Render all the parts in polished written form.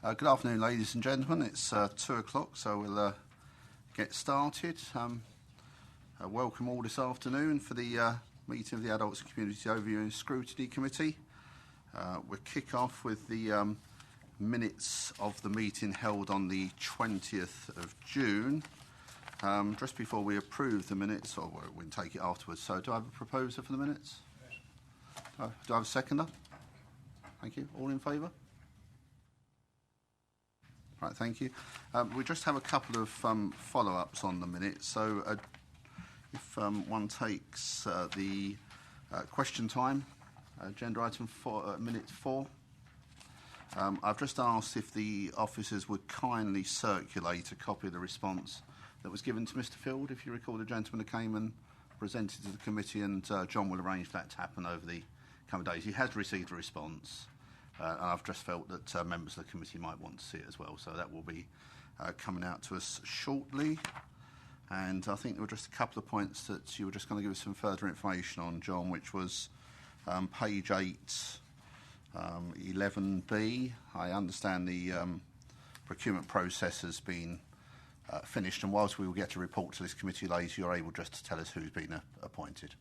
Good afternoon, ladies and gentlemen. It's 2 o'clock, so we'll get started. Welcome all this afternoon for the meeting of the Adults and Community Overview and Scrutiny Committee. We'll kick off with the minutes of the meeting held on the 20th of June. Just before we approve the minutes, or we can take it afterwards. So do I have a proposer for the minutes? Yes. Do I have a seconder? Thank you. All in favour? Right, thank you. We just have a couple of follow-ups on the minutes. So if one takes the question time, agenda item minute 4. I've just asked if the officers would kindly circulate a copy of the response that was given to Mr. Field. If you recall, the gentleman who came and presented to the committee, and John will arrange that to happen over the coming days. He has received a response. And I've just felt that members of the committee might want to see it as well. So that will be coming out to us shortly. And I think there were just a couple of points that you were just going to give us some further information on, John, which was page 8, 11B. I understand the procurement process has been finished, and whilst we will get a report to this committee later, you're able just to tell us who's been appointed.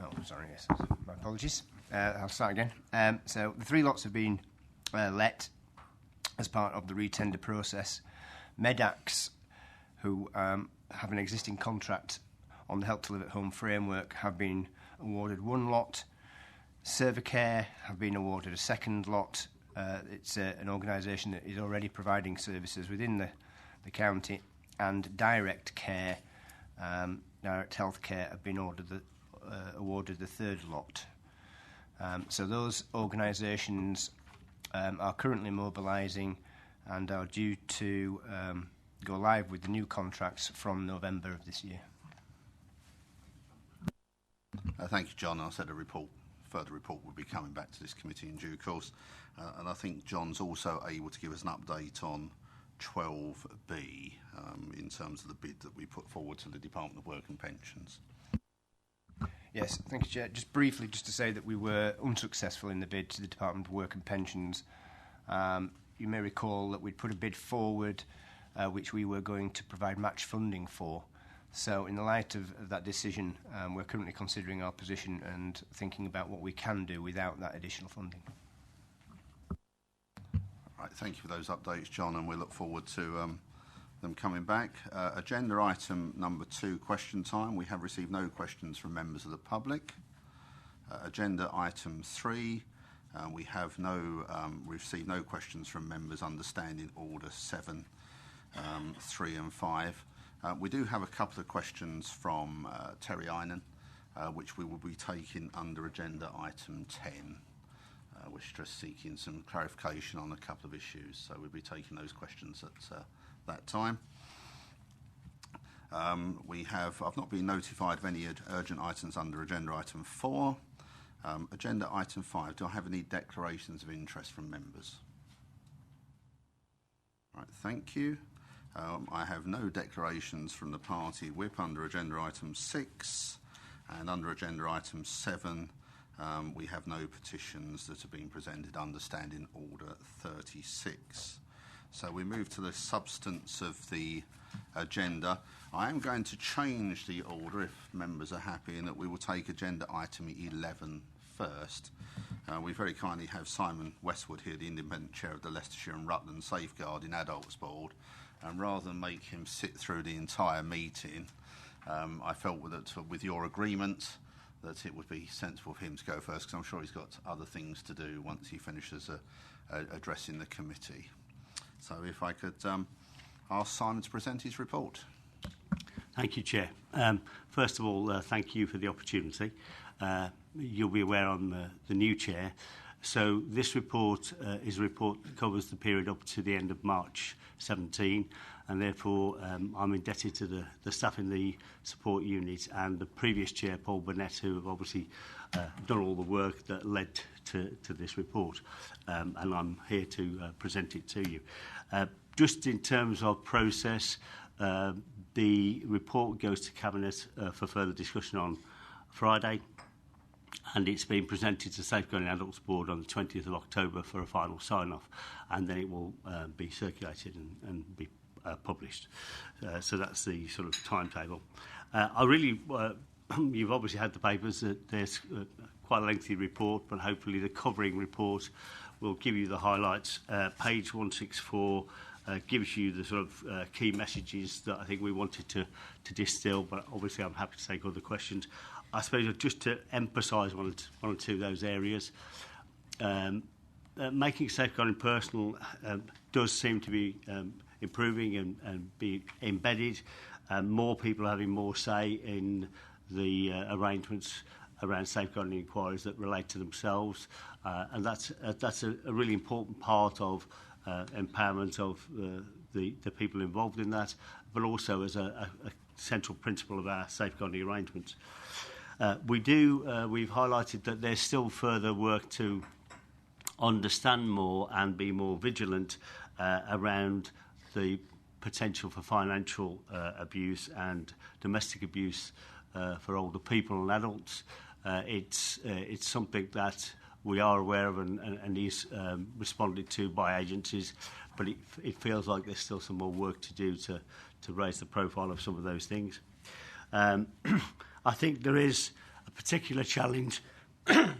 Oh, sorry, yes. My apologies. I'll start again. So the 3 lots have been let as part of the re-tender process. Medax, who have an existing contract on the Help to Live at Home framework, have been awarded 1 lot. Servacare have been awarded a 2nd lot. It's an organisation that is already providing services within the county. And Direct Care, Direct Healthcare, have been awarded the 3rd lot. So those organisations are currently mobilising and are due to go live with the new contracts from November of this year. Thank you, John. I said further report will be coming back to this committee in due course. And I think John's also able to give us an update on 12B in terms of the bid that we put forward to the Department of Work and Pensions. Yes, thank you, Chair. Just briefly, just to say that we were unsuccessful in the bid to the Department of Work and Pensions. You may recall that we'd put a bid forward which we were going to provide match funding for. So in the light of that decision, we're currently considering our position and thinking about what we can do without that additional funding. Right, thank you for those updates, John, and we look forward to them coming back. Agenda item number 2, question time. We have received no questions from members of the public. Agenda item 3, we have received no questions from members under Standing Order 7, 3 and 5. We do have a couple of questions from Terry Einan, which we will be taking under agenda item 10. We're just seeking some clarification on a couple of issues, so we'll be taking those questions at that time. I've not been notified of any urgent items under agenda item 4. Agenda item 5, do I have any declarations of interest from members? Right, thank you. I have no declarations from the party whip under agenda item 6, and under agenda item 7 we have no petitions that have been presented under Standing Order 36. So we move to the substance of the agenda. I am going to change the order if members are happy, in that we will take agenda item 11 first. We very kindly have Simon Westwood here, the independent chair of the Leicestershire and Rutland Safeguarding Adults Board, and rather than make him sit through the entire meeting, I felt that with your agreement that it would be sensible for him to go first, because I'm sure he's got other things to do once he finishes addressing the committee. So if I could ask Simon to present his report. Thank you, Chair. First of all, thank you for the opportunity. You'll be aware I'm the new chair. So this report is a report that covers the period up to the end of March 17, and therefore I'm indebted to the staff in the support unit and the previous chair, Paul Burnett, who have obviously done all the work that led to this report, and I'm here to present it to you. Just in terms of process, the report goes to Cabinet for further discussion on Friday, and it's been presented to Safeguarding Adults Board on the 20th of October for a final sign-off, and then it will be circulated and be published. So that's the sort of timetable. You've obviously had the papers. There's quite a lengthy report, but hopefully the covering report will give you the highlights. Page 164 gives you the sort of key messages that I think we wanted to distill, but obviously I'm happy to take other questions. I suppose just to emphasise one or two of those areas, making safeguarding personal does seem to be improving and be embedded. More people are having more say in the arrangements around safeguarding inquiries that relate to themselves, and that's a really important part of empowerment of the people involved in that, but also as a central principle of our safeguarding arrangements. We've highlighted that there's still further work to understand more and be more vigilant around the potential for financial abuse and domestic abuse for older people and adults. It's something that we are aware of and is responded to by agencies, but it feels like there's still some more work to do to raise the profile of some of those things. I think there is a particular challenge. Pardon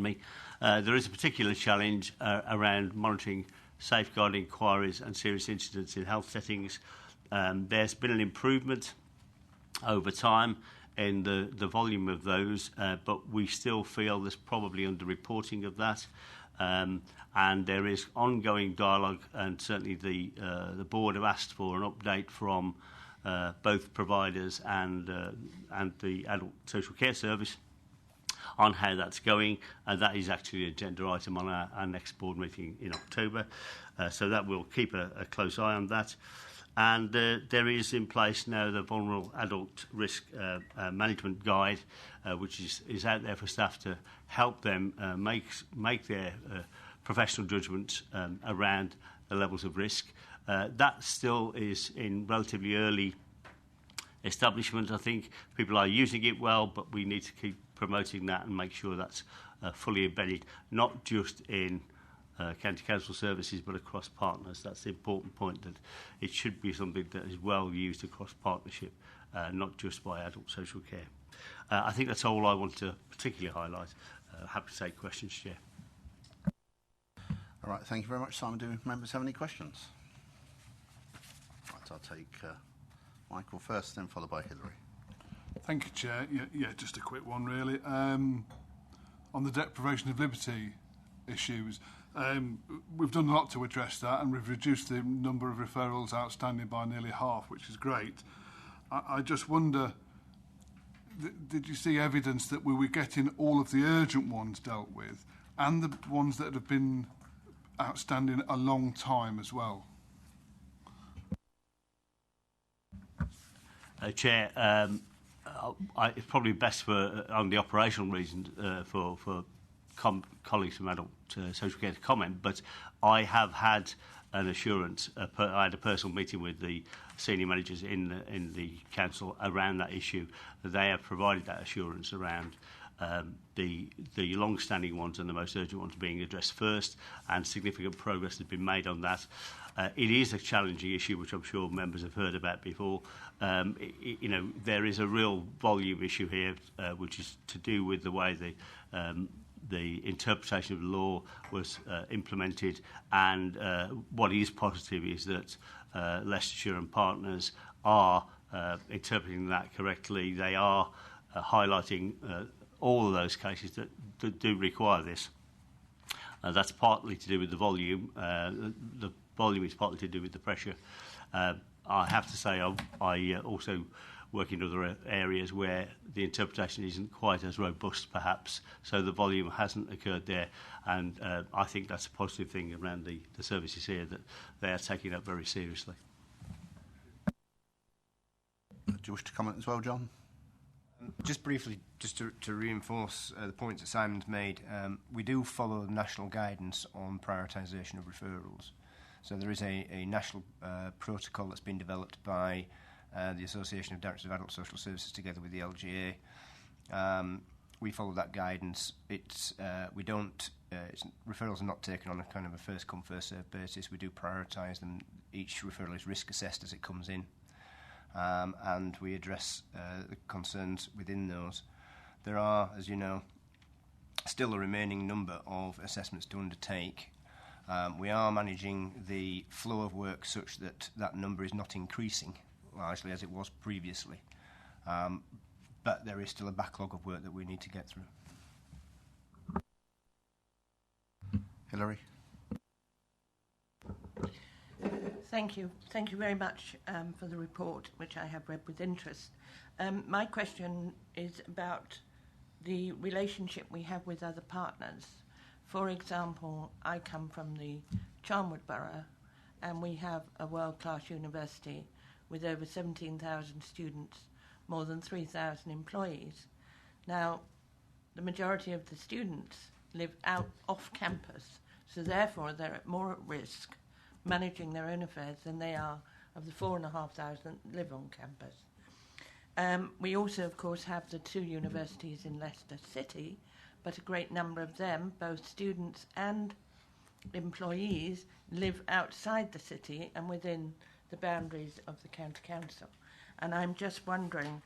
me. There is a particular challenge around monitoring safeguarding inquiries and serious incidents in health settings. There's been an improvement over time in the volume of those, but we still feel there's probably under-reporting of that. And there is ongoing dialogue, and certainly the board have asked for an update from both providers and the Adult Social Care Service on how that's going, and that is actually an agenda item on our next board meeting in October. So that we'll keep a close eye on that. And there is in place now the Vulnerable Adult Risk Management Guide, which is out there for staff to help them make their professional judgments around the levels of risk. That still is in relatively early establishment. I think people are using it well, but we need to keep promoting that and make sure that's fully embedded, not just in county council services, but across partners. That's the important point, that it should be something that is well used across partnership, not just by adult social care. I think that's all I want to particularly highlight. Happy to take questions, Chair. All right, thank you very much, Simon. Do members have any questions? Right, I'll take Michael first, then followed by Hilary. Thank you, Chair. Yeah, just a quick one, really. On the deprivation of liberty issues, we've done a lot to address that, and we've reduced the number of referrals outstanding by nearly half, which is great. I just wonder, did you see evidence that we were getting all of the urgent ones dealt with and the ones that have been outstanding a long time as well? Chair, it's probably best for on the operational reasons for colleagues from Adult Social Care to comment, but I have had an assurance. I had a personal meeting with the senior managers in the council around that issue. They have provided that assurance around the long-standing ones and the most urgent ones being addressed first, and significant progress has been made on that. It is a challenging issue, which I'm sure members have heard about before. There is a real volume issue here, which is to do with the way the interpretation of the law was implemented, and what is positive is that Leicestershire and partners are interpreting that correctly. They are highlighting all of those cases that do require this. That's partly to do with the volume. The volume is partly to do with the pressure. I have to say I also work in other areas where the interpretation isn't quite as robust, perhaps. So the volume hasn't occurred there, and I think that's a positive thing around the services here, that they are taking it very seriously. Do you wish to comment as well, John? Just briefly, just to reinforce the points that Simon's made, we do follow national guidance on prioritisation of referrals. So there is a national protocol that's been developed by the Association of Directors of Adult Social Services together with the LGA. We follow that guidance. Referrals are not taken on a kind of a first come first served basis. We do prioritise them. Each referral is risk assessed as it comes in. And we address the concerns within those. There are, as you know, still a remaining number of assessments to undertake. We are managing the flow of work such that that number is not increasing, largely as it was previously. But there is still a backlog of work that we need to get through. Hilary? Thank you. Thank you very much for the report, which I have read with interest. My question is about the relationship we have with other partners. For example, I come from the Charnwood Borough, and we have a world-class university with over 17,000 students, more than 3,000 employees. Now, the majority of the students live out off campus, so therefore they're more at risk managing their own affairs than they are of the 4,500 that live on campus. We also, of course, have the two universities in Leicester City, but a great number of them, both students and employees, live outside the city and within the boundaries of the county council. And I'm just wondering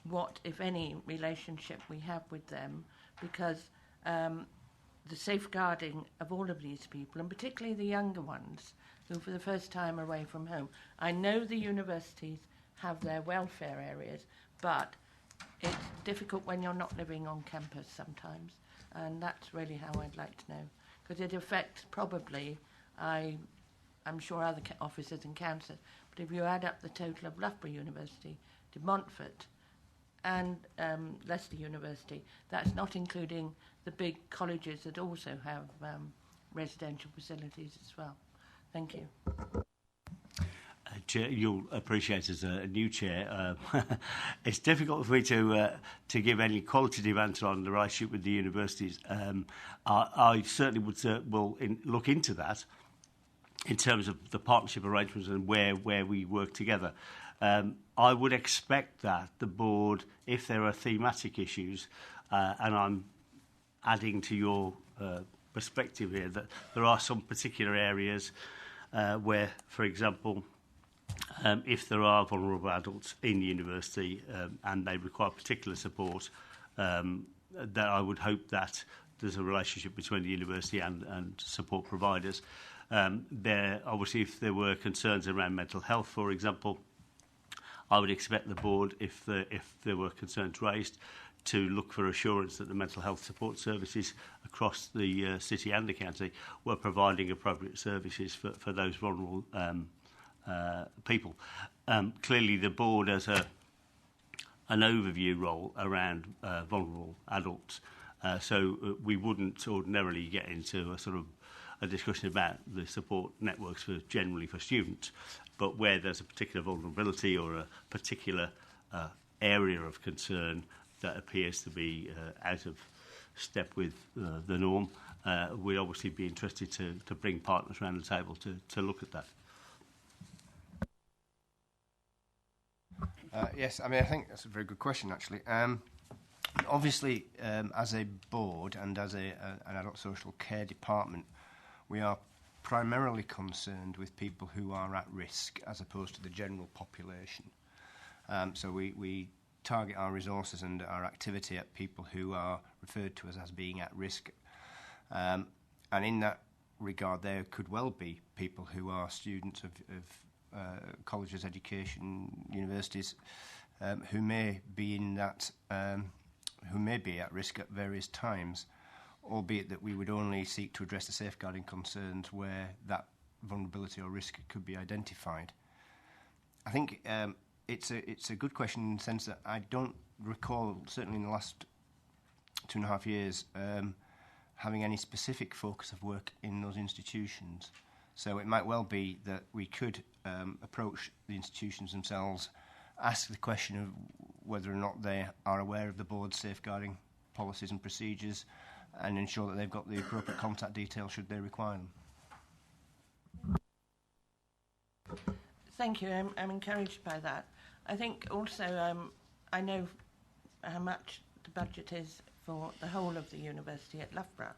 what, if any, relationship we have with them, because the safeguarding of all of these people, and particularly the younger ones, who for the first time are away from home. I know the universities have their welfare areas, but it's difficult when you're not living on campus sometimes, and that's really how I'd like to know, because it affects probably, I'm sure, other officers and councillors, but if you add up the total of Loughborough University, De Montfort and Leicester University, that's not including the big colleges that also have residential facilities as well. Thank you. Chair, you'll appreciate as a new chair, it's difficult for me to give any qualitative answer on the relationship with the universities. I certainly will look into that in terms of the partnership arrangements and where we work together. I would expect that the board, if there are thematic issues, and I'm adding to your perspective here, that there are some particular areas where, for example, if there are vulnerable adults in the university and they require particular support, that I would hope that there's a relationship between the university and support providers. Obviously, if there were concerns around mental health, for example, I would expect the board, if there were concerns raised, to look for assurance that the mental health support services across the city and the county were providing appropriate services for those vulnerable people. Clearly, the board has an overview role around vulnerable adults, so we wouldn't ordinarily get into a sort of a discussion about the support networks generally for students, but where there's a particular vulnerability or a particular area of concern that appears to be out of step with the norm, we'd obviously be interested to bring partners around the table to look at that. Yes, I mean, I think that's a very good question, actually. Obviously, as a board and as an adult social care department, we are primarily concerned with people who are at risk as opposed to the general population. So we target our resources and our activity at people who are referred to as being at risk. And in that regard, there could well be people who are students of colleges, education, universities, who may be in that, who may be at risk at various times, albeit that we would only seek to address the safeguarding concerns where that vulnerability or risk could be identified. I think it's a good question in the sense that I don't recall, certainly in the last 2.5 years, having any specific focus of work in those institutions. So it might well be that we could approach the institutions themselves, ask the question of whether or not they are aware of the board's safeguarding policies and procedures, and ensure that they've got the appropriate contact details should they require them. Thank you. I'm encouraged by that. I think also I know how much the budget is for the whole of the university at Loughborough.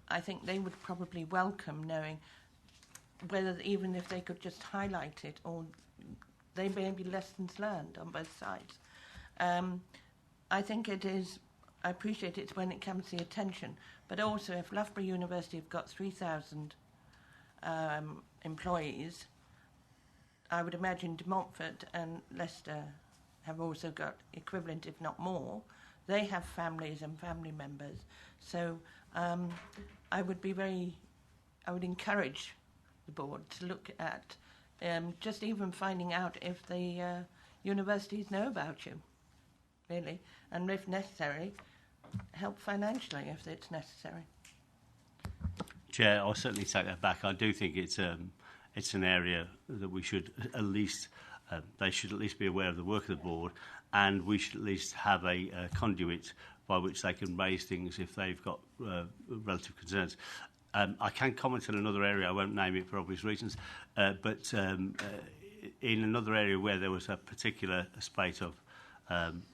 I think they would probably welcome knowing whether, even if they could just highlight it, or they may be lessons learned on both sides. I think it is, I appreciate it when it comes to the attention, but also if Loughborough University have got 3,000 employees, I would imagine De Montfort and Leicester have also got equivalent, if not more. They have families and family members. So I would encourage the board to look at just even finding out if the universities know about you, really, and if necessary, help financially if it's necessary. Chair, I'll certainly take that back. I do think it's an area that we should at least, they should at least be aware of the work of the board, and we should at least have a conduit by which they can raise things if they've got relative concerns. I can comment on another area, I won't name it for obvious reasons, but in another area where there was a particular spate of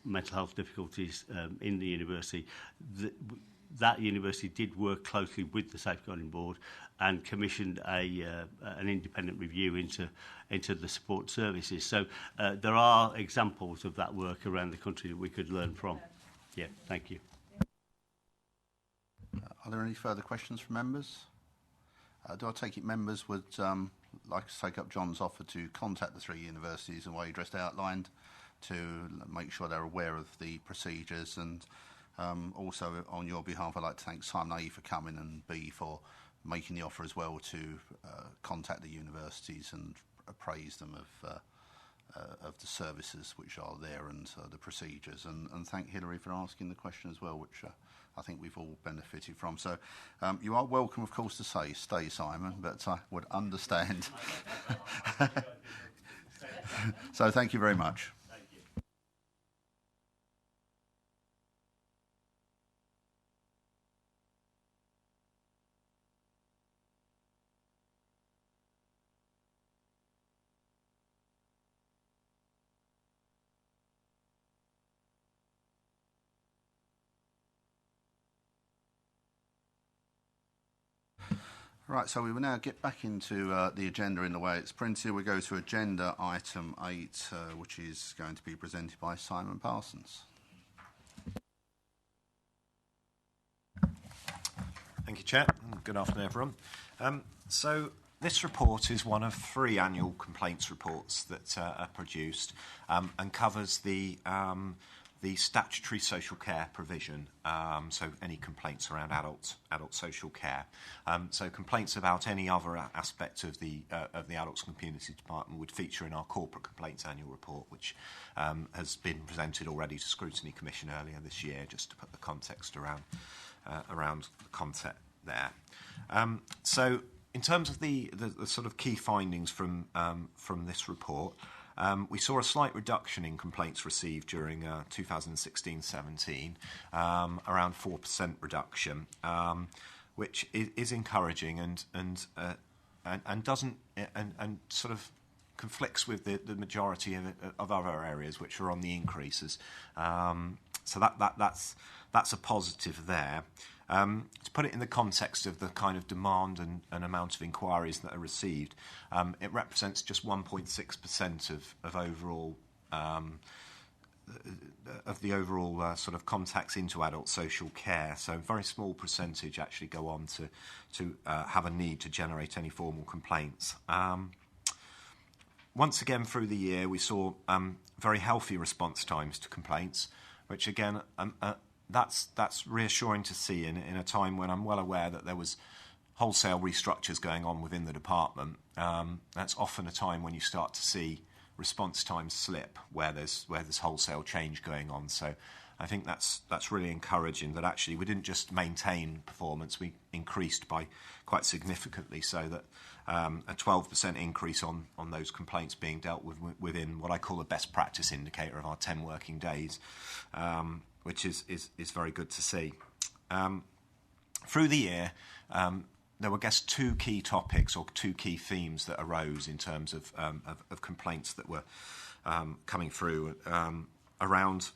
mental health difficulties in the university, that university did work closely with the Safeguarding Board and commissioned an independent review into the support services. So there are examples of that work around the country that we could learn from. Yeah, thank you. Are there any further questions from members? Do I take it members would like to take up John's offer to contact the 3 universities in the way you just outlined to make sure they're aware of the procedures, and also on your behalf I'd like to thank Simon A for coming and B for making the offer as well to contact the universities and appraise them of the services which are there and the procedures, and thank Hilary for asking the question as well, which I think we've all benefited from. So you are welcome, of course, to stay, Simon, but I would understand. So thank you very much. Right, so we will now get back into the agenda in the way it's printed. We go to agenda item 8, which is going to be presented by Simon Parsons. Thank you, Chair. Good afternoon, everyone. So this report is one of 3 annual complaints reports that are produced and covers the statutory social care provision, so any complaints around adult social care. So complaints about any other aspect of the Adults and Community Department would feature in our Corporate Complaints Annual Report, which has been presented already to Scrutiny Commission earlier this year, just to put the context around the concept there. So in terms of the sort of key findings from this report, we saw a slight reduction in complaints received during 2016-17, around 4% reduction, which is encouraging and doesn't and sort of conflicts with the majority of other areas which are on the increases. So that's a positive there. To put it in the context of the kind of demand and amount of inquiries that are received, it represents just 1.6% of overall of the overall sort of contacts into adult social care. So a very small percentage actually go on to have a need to generate any formal complaints. Once again through the year, we saw very healthy response times to complaints, which again that's reassuring to see in a time when I'm well aware that there was wholesale restructures going on within the department. That's often a time when you start to see response times slip where there's wholesale change going on. So I think that's really encouraging that actually we didn't just maintain performance, we increased by quite significantly, so that a 12% increase on those complaints being dealt with within what I call a best practice indicator of our 10 working days, which is very good to see. Through the year, there were, I guess, two key topics or two key themes that arose in terms of complaints that were coming through around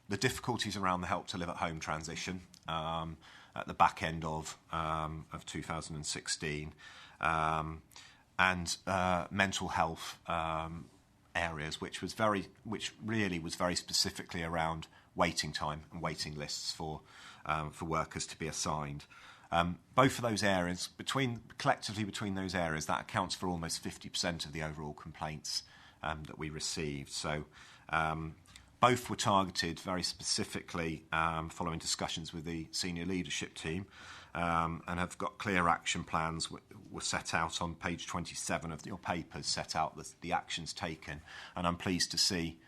the difficulties around the Help to Live at Home transition at the back end of 2016, and mental health areas, which really was very specifically around waiting time and waiting lists for workers to be assigned. Both of those areas, collectively between those areas, that accounts for almost 50% of the overall complaints that we received. So both were targeted very specifically following discussions with the senior leadership team, and have got clear action plans were set out on page 27 of your papers, set out the actions taken, and I'm pleased to see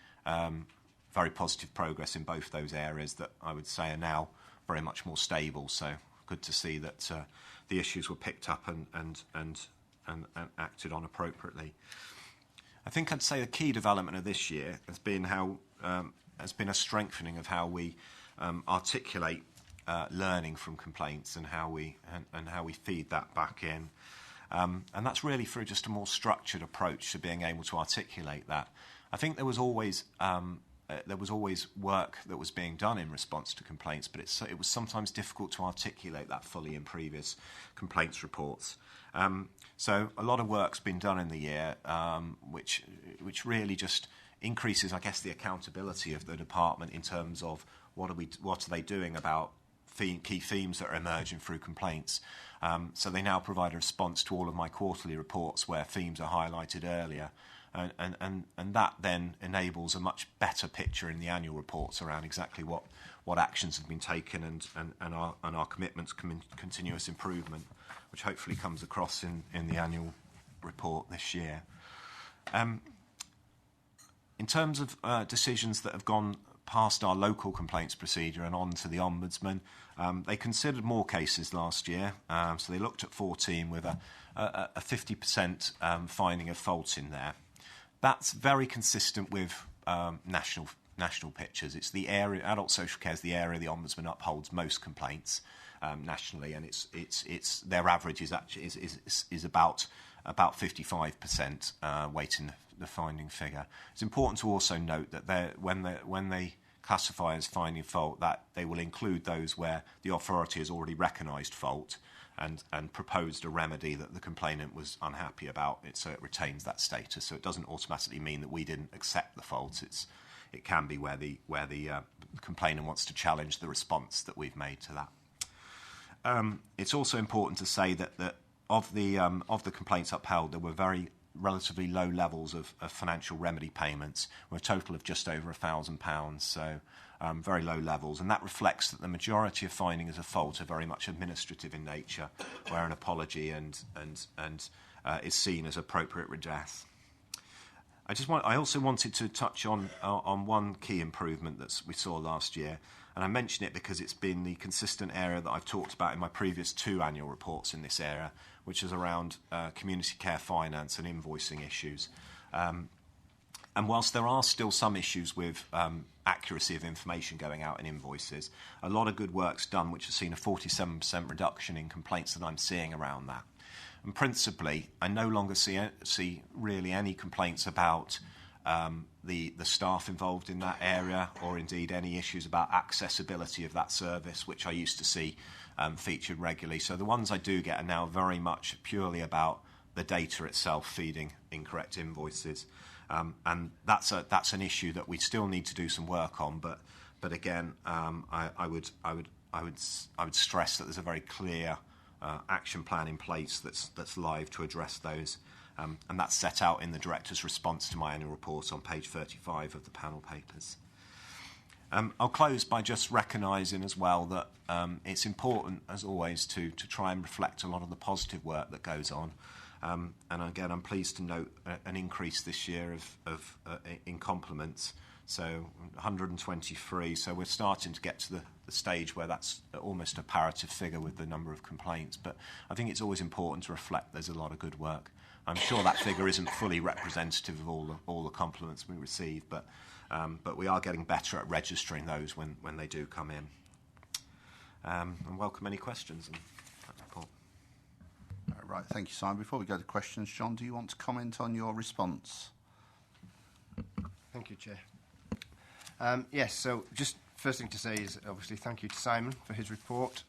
very positive progress in both those areas that I would say are now very much more stable. So good to see that the issues were picked up and acted on appropriately. I think I'd say the key development of this year has been a strengthening of how we articulate learning from complaints and how we feed that back in, and that's really through just a more structured approach to being able to articulate that. I think there was always work that was being done in response to complaints, but it was sometimes difficult to articulate that fully in previous complaints reports. So a lot of work's been done in the year, which really just increases, I guess, the accountability of the department in terms of what are they doing about key themes that are emerging through complaints. So they now provide a response to all of my quarterly reports where themes are highlighted earlier. And that then enables a much better picture in the annual reports around exactly what actions have been taken and our commitments to continuous improvement, which hopefully comes across in the annual report this year. In terms of decisions that have gone past our local complaints procedure and on to the Ombudsman, they considered more cases last year, so they looked at 14 with a 50% finding of fault in there. That's very consistent with national pictures. It's the area, adult social care is the area the Ombudsman upholds most complaints nationally, and it's their average is actually is about 55% weighting the finding figure. It's important to also note that when they classify as finding fault, that they will include those where the authority has already recognised fault and proposed a remedy that the complainant was unhappy about, so it retains that status. So it doesn't automatically mean that we didn't accept the fault. It can be where the complainant wants to challenge the response that we've made to that. It's also important to say that of the complaints upheld, there were very relatively low levels of financial remedy payments, with a total of just over £1,000. So very low levels, and that reflects that the majority of findings of fault are very much administrative in nature, where an apology and is seen as appropriate redress. I also wanted to touch on one key improvement that we saw last year, and I mention it because it's been the consistent area that I've talked about in my previous 2 annual reports in this area, which is around community care finance and invoicing issues. And whilst there are still some issues with accuracy of information going out in invoices, a lot of good work's done, which has seen a 47% reduction in complaints that I'm seeing around that. And principally, I no longer see really any complaints about the staff involved in that area, or indeed any issues about accessibility of that service, which I used to see featured regularly. So the ones I do get are now very much purely about the data itself feeding incorrect invoices. And that's an issue that we still need to do some work on. But again, I would stress that there's a very clear action plan in place that's live to address those, and that's set out in the Director's response to my annual report on page 35 of the panel papers. I'll close by just recognising as well that it's important, as always, to try and reflect a lot of the positive work that goes on. And again, I'm pleased to note an increase this year in compliments. So 123. So we're starting to get to the stage where that's almost a comparative figure with the number of complaints. But I think it's always important to reflect there's a lot of good work. I'm sure that figure isn't fully representative of all the compliments we receive, but we are getting better at registering those when they do come in. And welcome any questions on that report. Right, thank you, Simon. Before we go to questions, John, do you want to comment on your response? Thank you, Chair. Yes, so just first thing to say is obviously thank you to Simon for his report,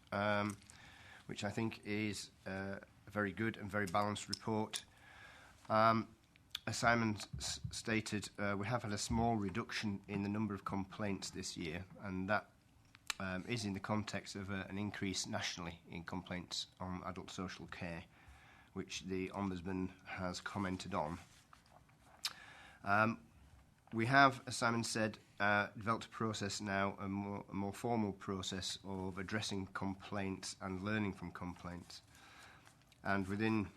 which I think is a very good and very balanced report. As Simon stated, we have had a small reduction in the number of complaints this year, and that is in the context of an increase nationally in complaints on adult social care, which the Ombudsman has commented on. We have, as Simon said, developed a process now, a more formal process of addressing complaints and learning from complaints. And within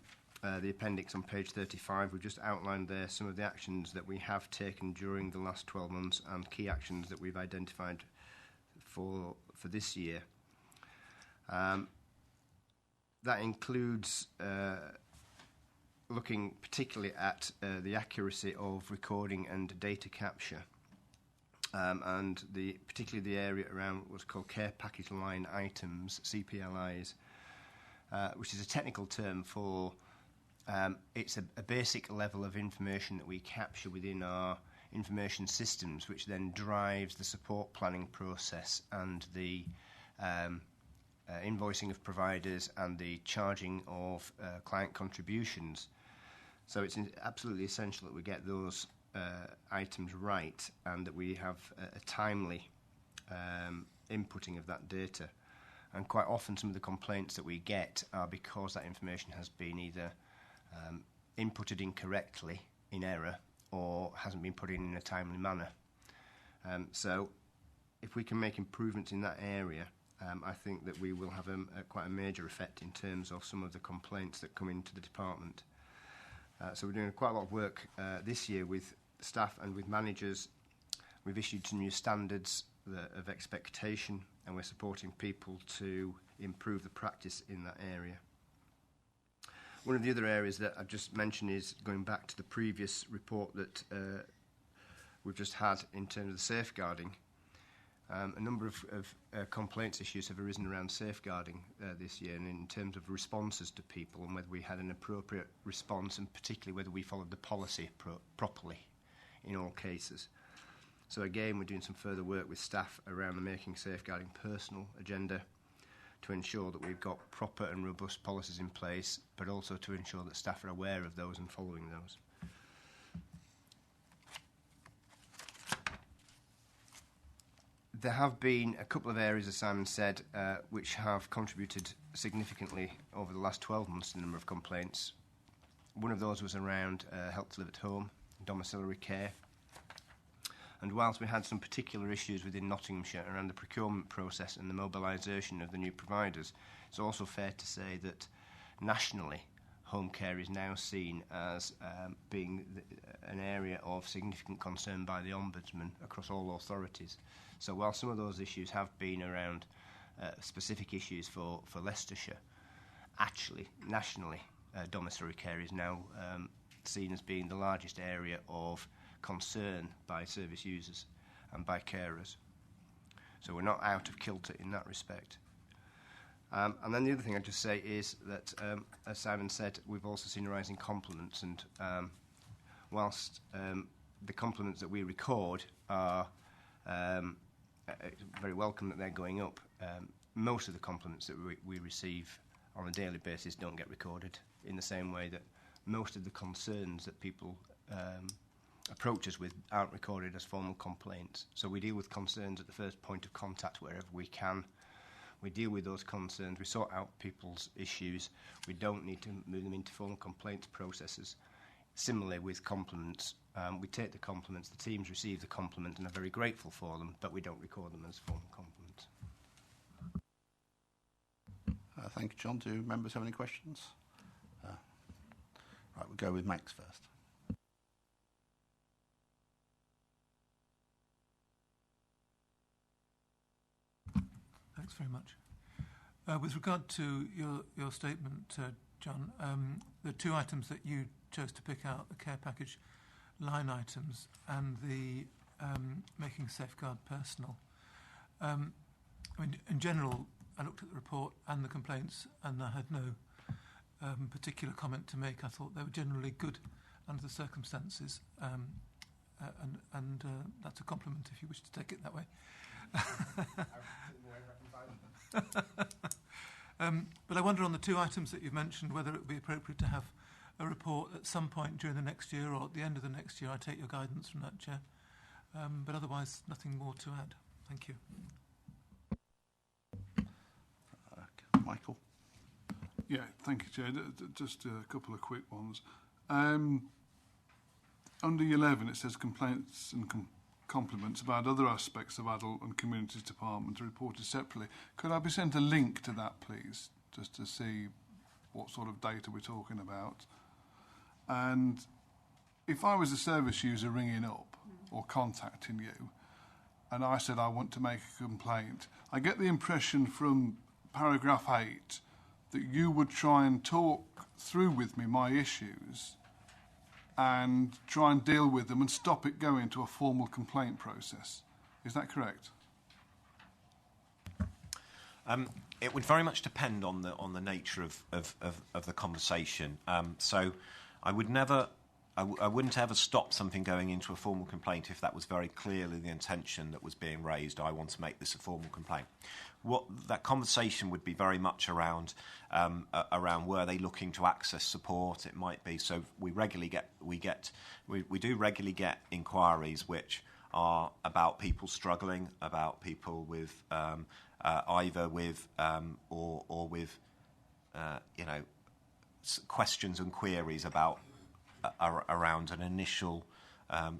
the appendix on page 35, we've just outlined there some of the actions that we have taken during the last 12 months and key actions that we've identified for this year. That includes looking particularly at the accuracy of recording and data capture, and particularly the area around what's called care package line items, CPLIs, which is a technical term for it's a basic level of information that we capture within our information systems, which then drives the support planning process and the invoicing of providers and the charging of client contributions. So it's absolutely essential that we get those items right and that we have a timely inputting of that data. And quite often some of the complaints that we get are because that information has been either inputted incorrectly, in error, or hasn't been put in a timely manner. So if we can make improvements in that area, I think that we will have quite a major effect in terms of some of the complaints that come into the department. So we're doing quite a lot of work this year with staff and with managers. We've issued some new standards of expectation, and we're supporting people to improve the practice in that area. One of the other areas that I've just mentioned is going back to the previous report that we've just had in terms of safeguarding. A number of complaints issues have arisen around safeguarding this year, and in terms of responses to people and whether we had an appropriate response, and particularly whether we followed the policy properly in all cases. So again, we're doing some further work with staff around the Making Safeguarding Personal agenda to ensure that we've got proper and robust policies in place, but also to ensure that staff are aware of those and following those. There have been a couple of areas, as Simon said, which have contributed significantly over the last 12 months to the number of complaints. One of those was around help to live at home, domiciliary care. And whilst we had some particular issues within Nottinghamshire around the procurement process and the mobilisation of the new providers, it's also fair to say that nationally, home care is now seen as being an area of significant concern by the Ombudsman across all authorities. So while some of those issues have been around specific issues for Leicestershire, actually, nationally, domiciliary care is now seen as being the largest area of concern by service users and by carers. So we're not out of kilter in that respect. And then the other thing I'd just say is that, as Simon said, we've also seen a rise in compliments, and whilst the compliments that we record are very welcome that they're going up, most of the compliments that we receive on a daily basis don't get recorded, in the same way that most of the concerns that people approach us with aren't recorded as formal complaints. So we deal with concerns at the first point of contact wherever we can. We deal with those concerns, we sort out people's issues, we don't need to move them into formal complaints processes. Similarly with compliments, we take the compliments, the teams receive the compliment and are very grateful for them, but we don't record them as formal compliments. Thank you, John. Do members have any questions? Right, we'll go with Max first. Thanks very much. With regard to your statement, John, the two items that you chose to pick out, the care package line items and the making safeguard personal. I mean, in general, I looked at the report and the complaints and I had no particular comment to make. I thought they were generally good under the circumstances, and that's a compliment if you wish to take it that way. But I wonder on the two items that you've mentioned whether it would be appropriate to have a report at some point during the next year or at the end of the next year. I take your guidance from that, Chair. But otherwise, nothing more to add. Thank you. Michael? Yeah, thank you, Chair. Just a couple of quick ones. Under 11, it says complaints and compliments about other aspects of adult and communities department are reported separately. Could I be sent a link to that, please, just to see what sort of data we're talking about? And if I was a service user ringing up or contacting you and I said I want to make a complaint, I get the impression from paragraph 8 that you would try and talk through with me my issues and try and deal with them and stop it going to a formal complaint process. Is that correct? It would very much depend on the nature of the conversation. So I would never, I wouldn't ever stop something going into a formal complaint if that was very clearly the intention that was being raised. I want to make this a formal complaint. What that conversation would be very much around were they looking to access support? It might be so. We do regularly get inquiries which are about people struggling, about people with either with or with questions and queries about around an initial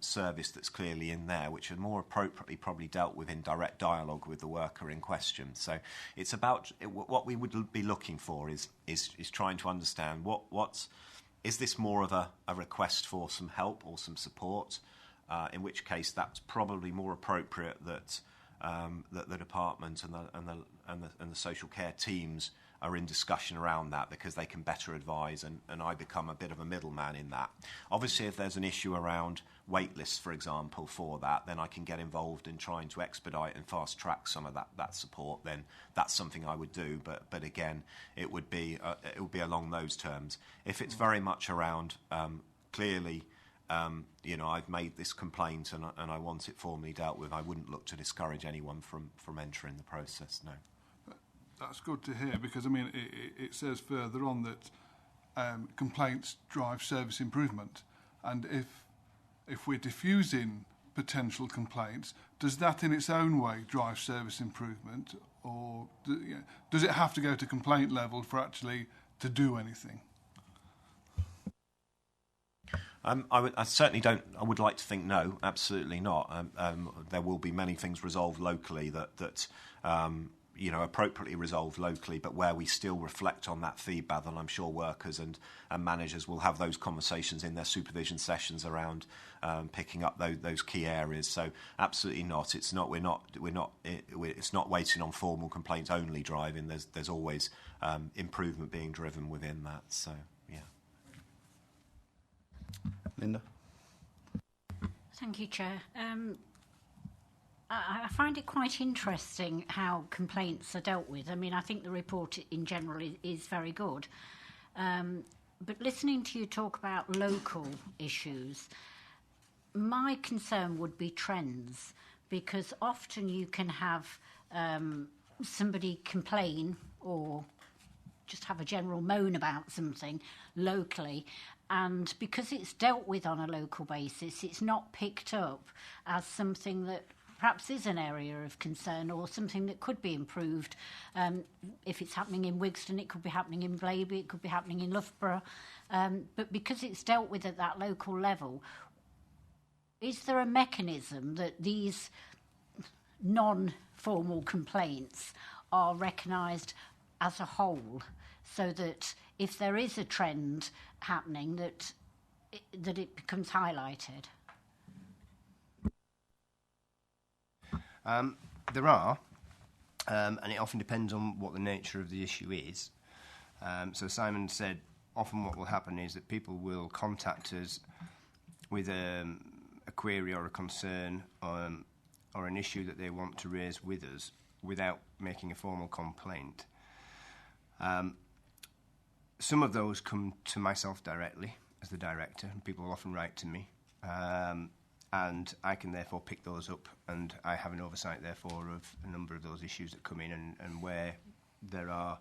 service that's clearly in there, which are more appropriately probably dealt with in direct dialogue with the worker in question. So it's about what we would be looking for is trying to understand what's is this more of a request for some help or some support, in which case that's probably more appropriate that the department and the social care teams are in discussion around that, because they can better advise and I become a bit of a middleman in that. Obviously, if there's an issue around wait lists, for example, for that, then I can get involved in trying to expedite and fast track some of that support. Then that's something I would do. But again, it would be along those terms. If it's very much around clearly, I've made this complaint and I want it formally dealt with, I wouldn't look to discourage anyone from entering the process. No. That's good to hear, because I mean it says further on that complaints drive service improvement, and if we're diffusing potential complaints, does that in its own way drive service improvement, or does it have to go to complaint level for actually to do anything? I certainly don't. I would like to think no, absolutely not. There will be many things resolved locally that appropriately resolved locally, but where we still reflect on that feedback, and I'm sure workers and managers will have those conversations in their supervision sessions around picking up those key areas. So absolutely not. It's not. It's not waiting on formal complaints only driving. There's always improvement being driven within that. So yeah. Linda. Thank you, Chair. I find it quite interesting how complaints are dealt with. I mean, I think the report in general is very good. But listening to you talk about local issues, my concern would be trends, because often you can have somebody complain or just have a general moan about something locally, and because it's dealt with on a local basis, it's not picked up as something that perhaps is an area of concern or something that could be improved. If it's happening in Wigston, it could be happening in Blaby, it could be happening in Loughborough. But because it's dealt with at that local level, is there a mechanism that these non-formal complaints are recognised as a whole, so that if there is a trend happening, that it becomes highlighted? There are, and it often depends on what the nature of the issue is. So Simon said, often what will happen is that people will contact us with a query or a concern or an issue that they want to raise with us without making a formal complaint. Some of those come to myself directly as the director, and people will often write to me, and I can therefore pick those up, and I have an oversight therefore of a number of those issues that come in, and where there are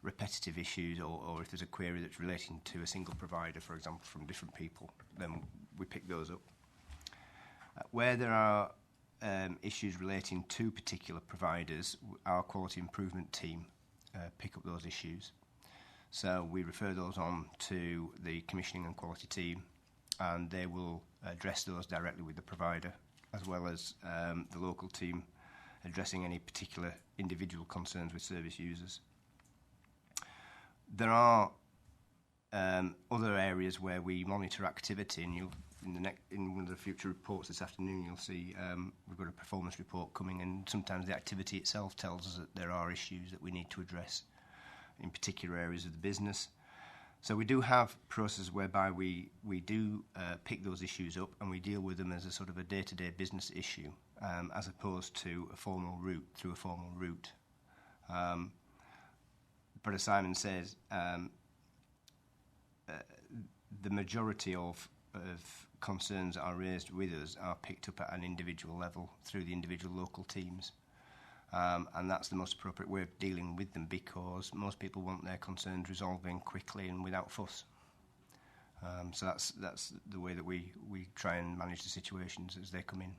repetitive issues or if there's a query that's relating to a single provider, for example, from different people, then we pick those up. Where there are issues relating to particular providers, our quality improvement team pick up those issues. So we refer those on to the commissioning and quality team, and they will address those directly with the provider, as well as the local team addressing any particular individual concerns with service users. There are other areas where we monitor activity, and in one of the future reports this afternoon you'll see we've got a performance report coming, and sometimes the activity itself tells us that there are issues that we need to address in particular areas of the business. So we do have processes whereby we do pick those issues up and we deal with them as a sort of a day-to-day business issue, as opposed to through a formal route. But as Simon says, the majority of concerns that are raised with us are picked up at an individual level through the individual local teams. And that's the most appropriate way of dealing with them, because most people want their concerns resolving quickly and without fuss. So that's the way that we try and manage the situations as they come in.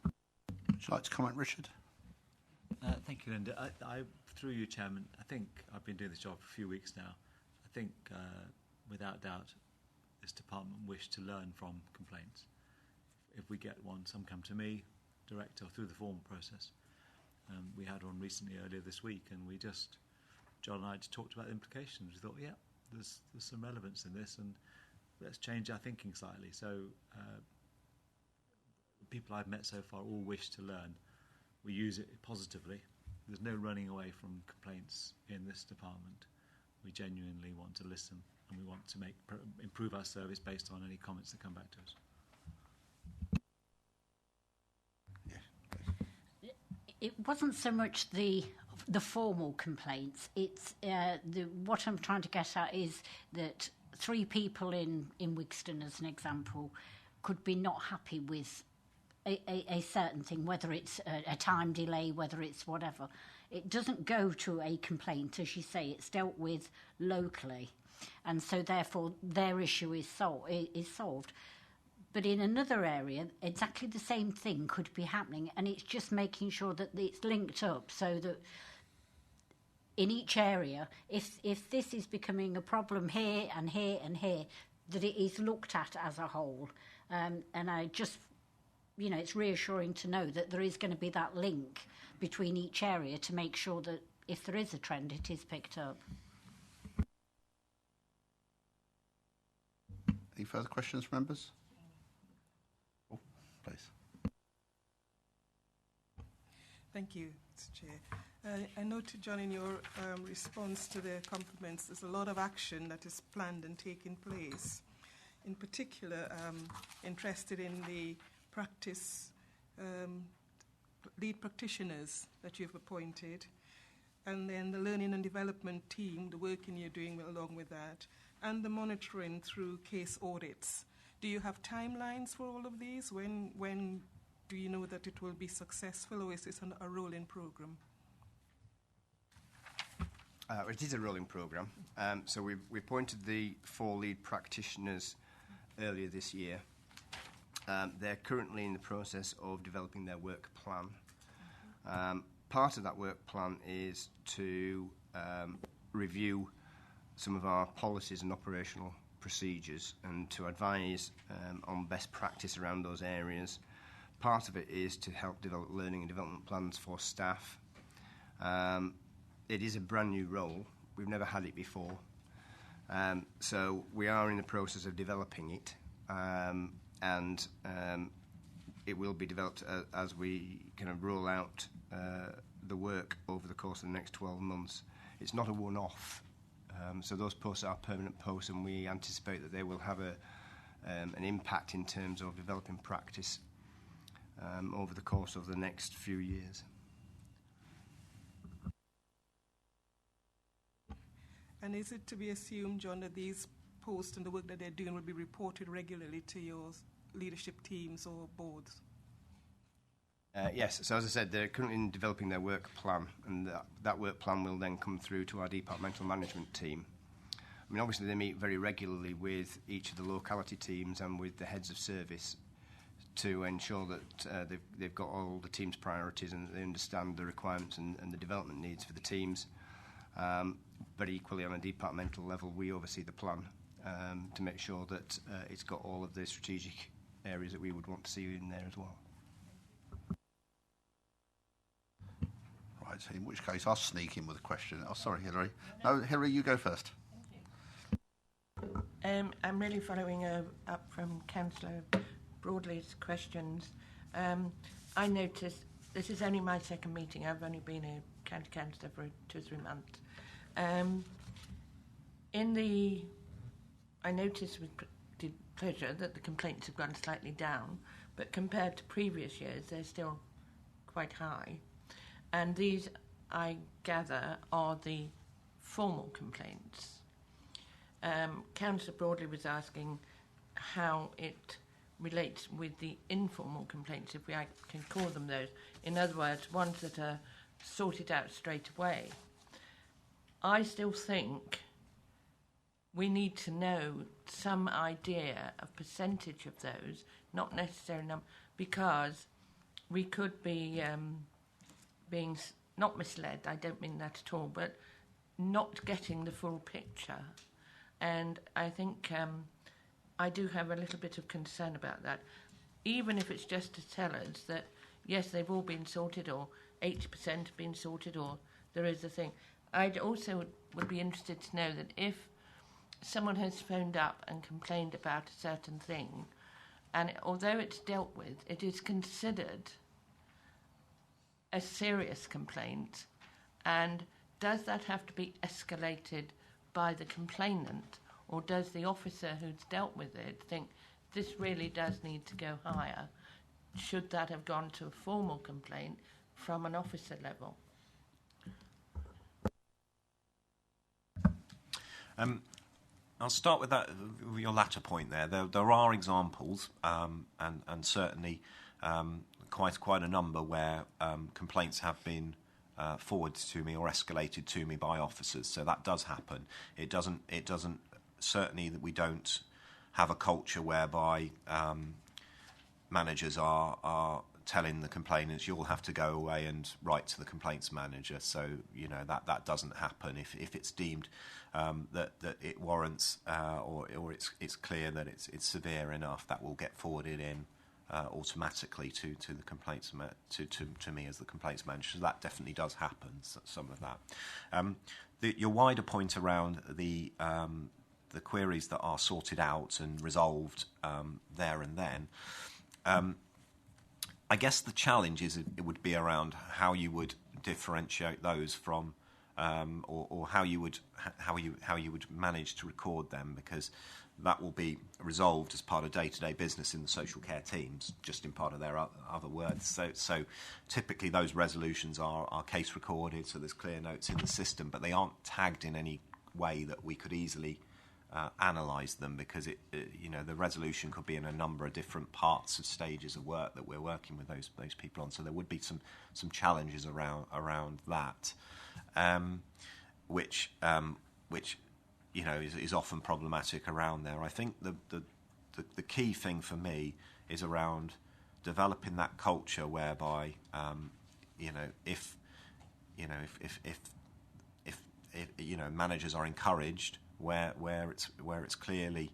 Would you like to comment, Richard? Thank you, Linda. I, through you, Chairman, I think I've been doing this job for a few weeks now. I think, without doubt, this department wish to learn from complaints. If we get one, some come to me, direct or through the formal process. We had one recently earlier this week, and John and I just talked about the implications. We thought, yeah, there's some relevance in this, and let's change our thinking slightly. So the people I've met so far all wish to learn. We use it positively. There's no running away from complaints in this department. We genuinely want to listen, and we want to improve our service based on any comments that come back to us. It wasn't so much the formal complaints. It's what I'm trying to get at is that 3 people in Wigston, as an example, could be not happy with a certain thing, whether it's a time delay, whether it's whatever. It doesn't go to a complaint, as you say. It's dealt with locally, and so therefore their issue is solved. But in another area, exactly the same thing could be happening, and it's just making sure that it's linked up so that in each area, if this is becoming a problem here and here and here, that it is looked at as a whole. And I just, it's reassuring to know that there is going to be that link between each area to make sure that if there is a trend, it is picked up. Any further questions, members? Please. Thank you, Mr. Chair. I noted, John, in your response to the compliments, there's a lot of action that is planned and taking place. In particular, interested in the lead practitioners that you've appointed, and then the learning and development team, the working you're doing along with that, and the monitoring through case audits. Do you have timelines for all of these? When do you know that it will be successful, or is this a rolling programme? It is a rolling programme. So we appointed the 4 lead practitioners earlier this year. They're currently in the process of developing their work plan. Part of that work plan is to review some of our policies and operational procedures and to advise on best practice around those areas. Part of it is to help develop learning and development plans for staff. It is a brand new role, We've never had it before. So we are in the process of developing it, and it will be developed as we kind of roll out the work over the course of the next 12 months. It's not a one-off. So those posts are permanent posts, and we anticipate that they will have an impact in terms of developing practice over the course of the next few years. And is it to be assumed, John, that these posts and the work that they're doing will be reported regularly to your leadership teams or boards? Yes, so as I said, they're currently developing their work plan, and that work plan will then come through to our departmental management team. I mean, obviously they meet very regularly with each of the locality teams and with the heads of service to ensure that they've got all the team's priorities and they understand the requirements and the development needs for the teams. But equally, on a departmental level, we oversee the plan to make sure that it's got all of the strategic areas that we would want to see in there as well. Right, in which case I'll sneak in with a question. Oh, sorry, Hilary. No, Hilary, you go first. I'm really following up from Councillor Broadley's questions. I noticed, this is only my second meeting, I've only been a county councillor for 2 or 3 months. I noticed with pleasure that the complaints have gone slightly down, but compared to previous years, they're still quite high. And these, I gather, are the formal complaints. Councillor Broadley was asking how it relates with the informal complaints, if I can call them those. In other words, ones that are sorted out straight away. I still think we need to know some idea of percentage of those, not necessarily because we could be being not misled, I don't mean that at all, but not getting the full picture. And I think I do have a little bit of concern about that, even if it's just to tell us that, yes, they've all been sorted, or 80% have been sorted, or there is a thing. I'd also would be interested to know that if someone has phoned up and complained about a certain thing, and although it's dealt with, it is considered a serious complaint, and does that have to be escalated by the complainant, or does the officer who's dealt with it think this really does need to go higher? Should that have gone to a formal complaint from an officer level? I'll start with that, your latter point there. There are examples, and certainly quite a number where complaints have been forwarded to me or escalated to me by officers. So that does happen. It doesn't certainly that we don't have a culture whereby managers are telling the complainants you'll have to go away and write to the complaints manager. So that doesn't happen. If it's deemed that it warrants or it's clear that it's severe enough, that will get forwarded in automatically to the complaints to me as the complaints manager. So that definitely does happen. Some of that. Your wider point around the queries that are sorted out and resolved there and then. I guess the challenge it would be around how you would differentiate those from, or how you would manage to record them, because that will be resolved as part of day-to-day business in the social care teams, just in part of their other words. So typically those resolutions are case recorded, so there's clear notes in the system, but they aren't tagged in any way that we could easily analyse them, because the resolution could be in a number of different parts of stages of work that we're working with those people on. So there would be some challenges around that, which is often problematic around there. I think the key thing for me is around developing that culture whereby if managers are encouraged where it's clearly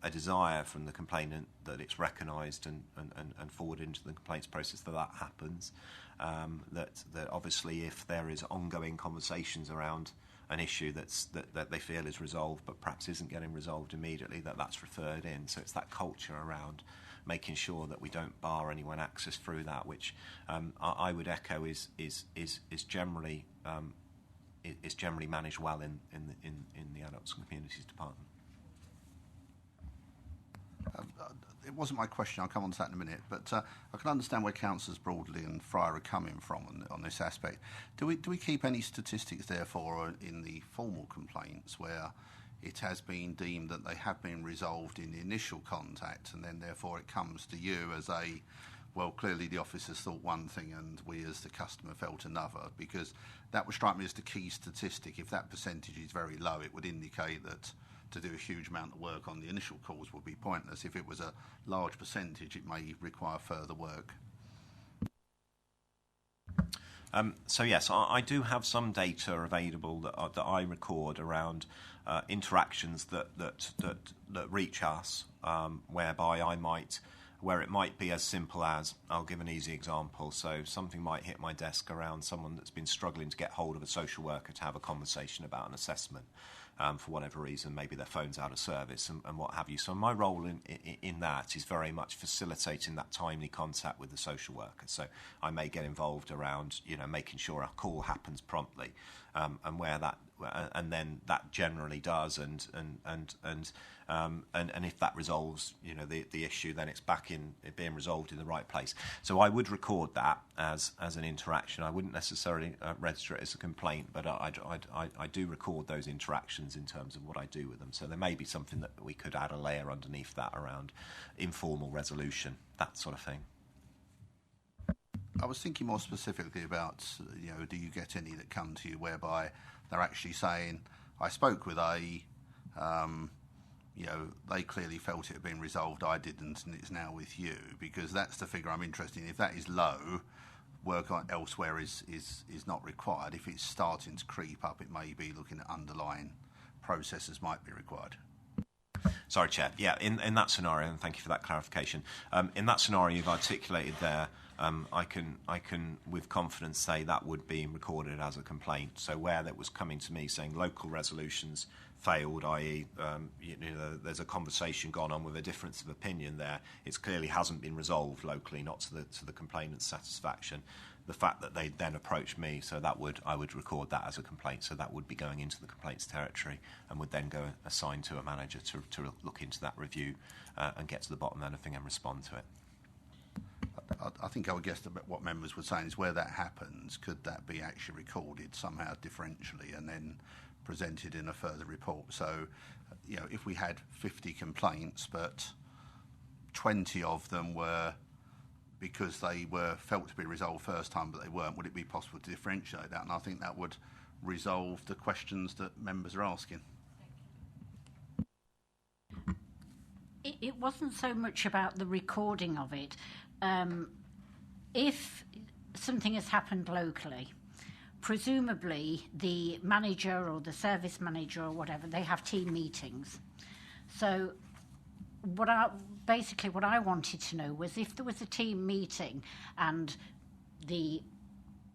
a desire from the complainant that it's recognised and forwarded into the complaints process that happens. That obviously if there is ongoing conversations around an issue that they feel is resolved but perhaps isn't getting resolved immediately, that's referred in. So it's that culture around making sure that we don't bar anyone access through that, which I would echo is generally managed well in the Adults and Communities Department. It wasn't my question, I'll come on to that in a minute, but I can understand where councillors Broadley and Fryer are coming from on this aspect. Do we keep any statistics, therefore, in the formal complaints where it has been deemed that they have been resolved in the initial contact, and then therefore it comes to you as a, well, clearly the officers thought one thing and we as the customer felt another? Because that would strike me as the key statistic. If that percentage is very low, it would indicate that to do a huge amount of work on the initial calls would be pointless. If it was a large percentage, it may require further work. So yes, I do have some data available that I record around interactions that reach us, whereby where it might be as simple as, I'll give an easy example. So something might hit my desk around someone that's been struggling to get hold of a social worker to have a conversation about an assessment. For whatever reason, maybe their phone's out of service and what have you. So my role in that is very much facilitating that timely contact with the social worker. So I may get involved around, making sure a call happens promptly, and where that, and then that generally does, and if that resolves, the issue, then it's back in it being resolved in the right place. So I would record that as an interaction. I wouldn't necessarily register it as a complaint, but I do record those interactions in terms of what I do with them. So there may be something that we could add a layer underneath that around informal resolution, that sort of thing. I was thinking more specifically about, do you get any that come to you whereby they're actually saying, I spoke with A, they clearly felt it had been resolved, I didn't, and it's now with you, because that's the figure I'm interested in. If that is low, work on elsewhere is not required. If it's starting to creep up, it may be looking at underlying processes might be required. Sorry, Chair. Yeah, in that scenario, and thank you for that clarification. In that scenario you've articulated there, I can with confidence say that would be recorded as a complaint. So where that was coming to me saying local resolutions failed, i.e., there's a conversation gone on with a difference of opinion there. It clearly hasn't been resolved locally, not to the complainant's satisfaction. The fact that they then approached me, so I would record that as a complaint. So that would be going into the complaints territory and would then go assigned to a manager to look into that review and get to the bottom of anything and respond to it. I think I would guess that what members were saying is where that happens, could that be actually recorded somehow differentially and then presented in a further report? So, if we had 50 complaints, but 20 of them were because they were felt to be resolved first time, but they weren't, would it be possible to differentiate that? And I think that would resolve the questions that members are asking. It wasn't so much about the recording of it. If something has happened locally, presumably the manager or the service manager or whatever, they have team meetings. So what I wanted to know was if there was a team meeting and the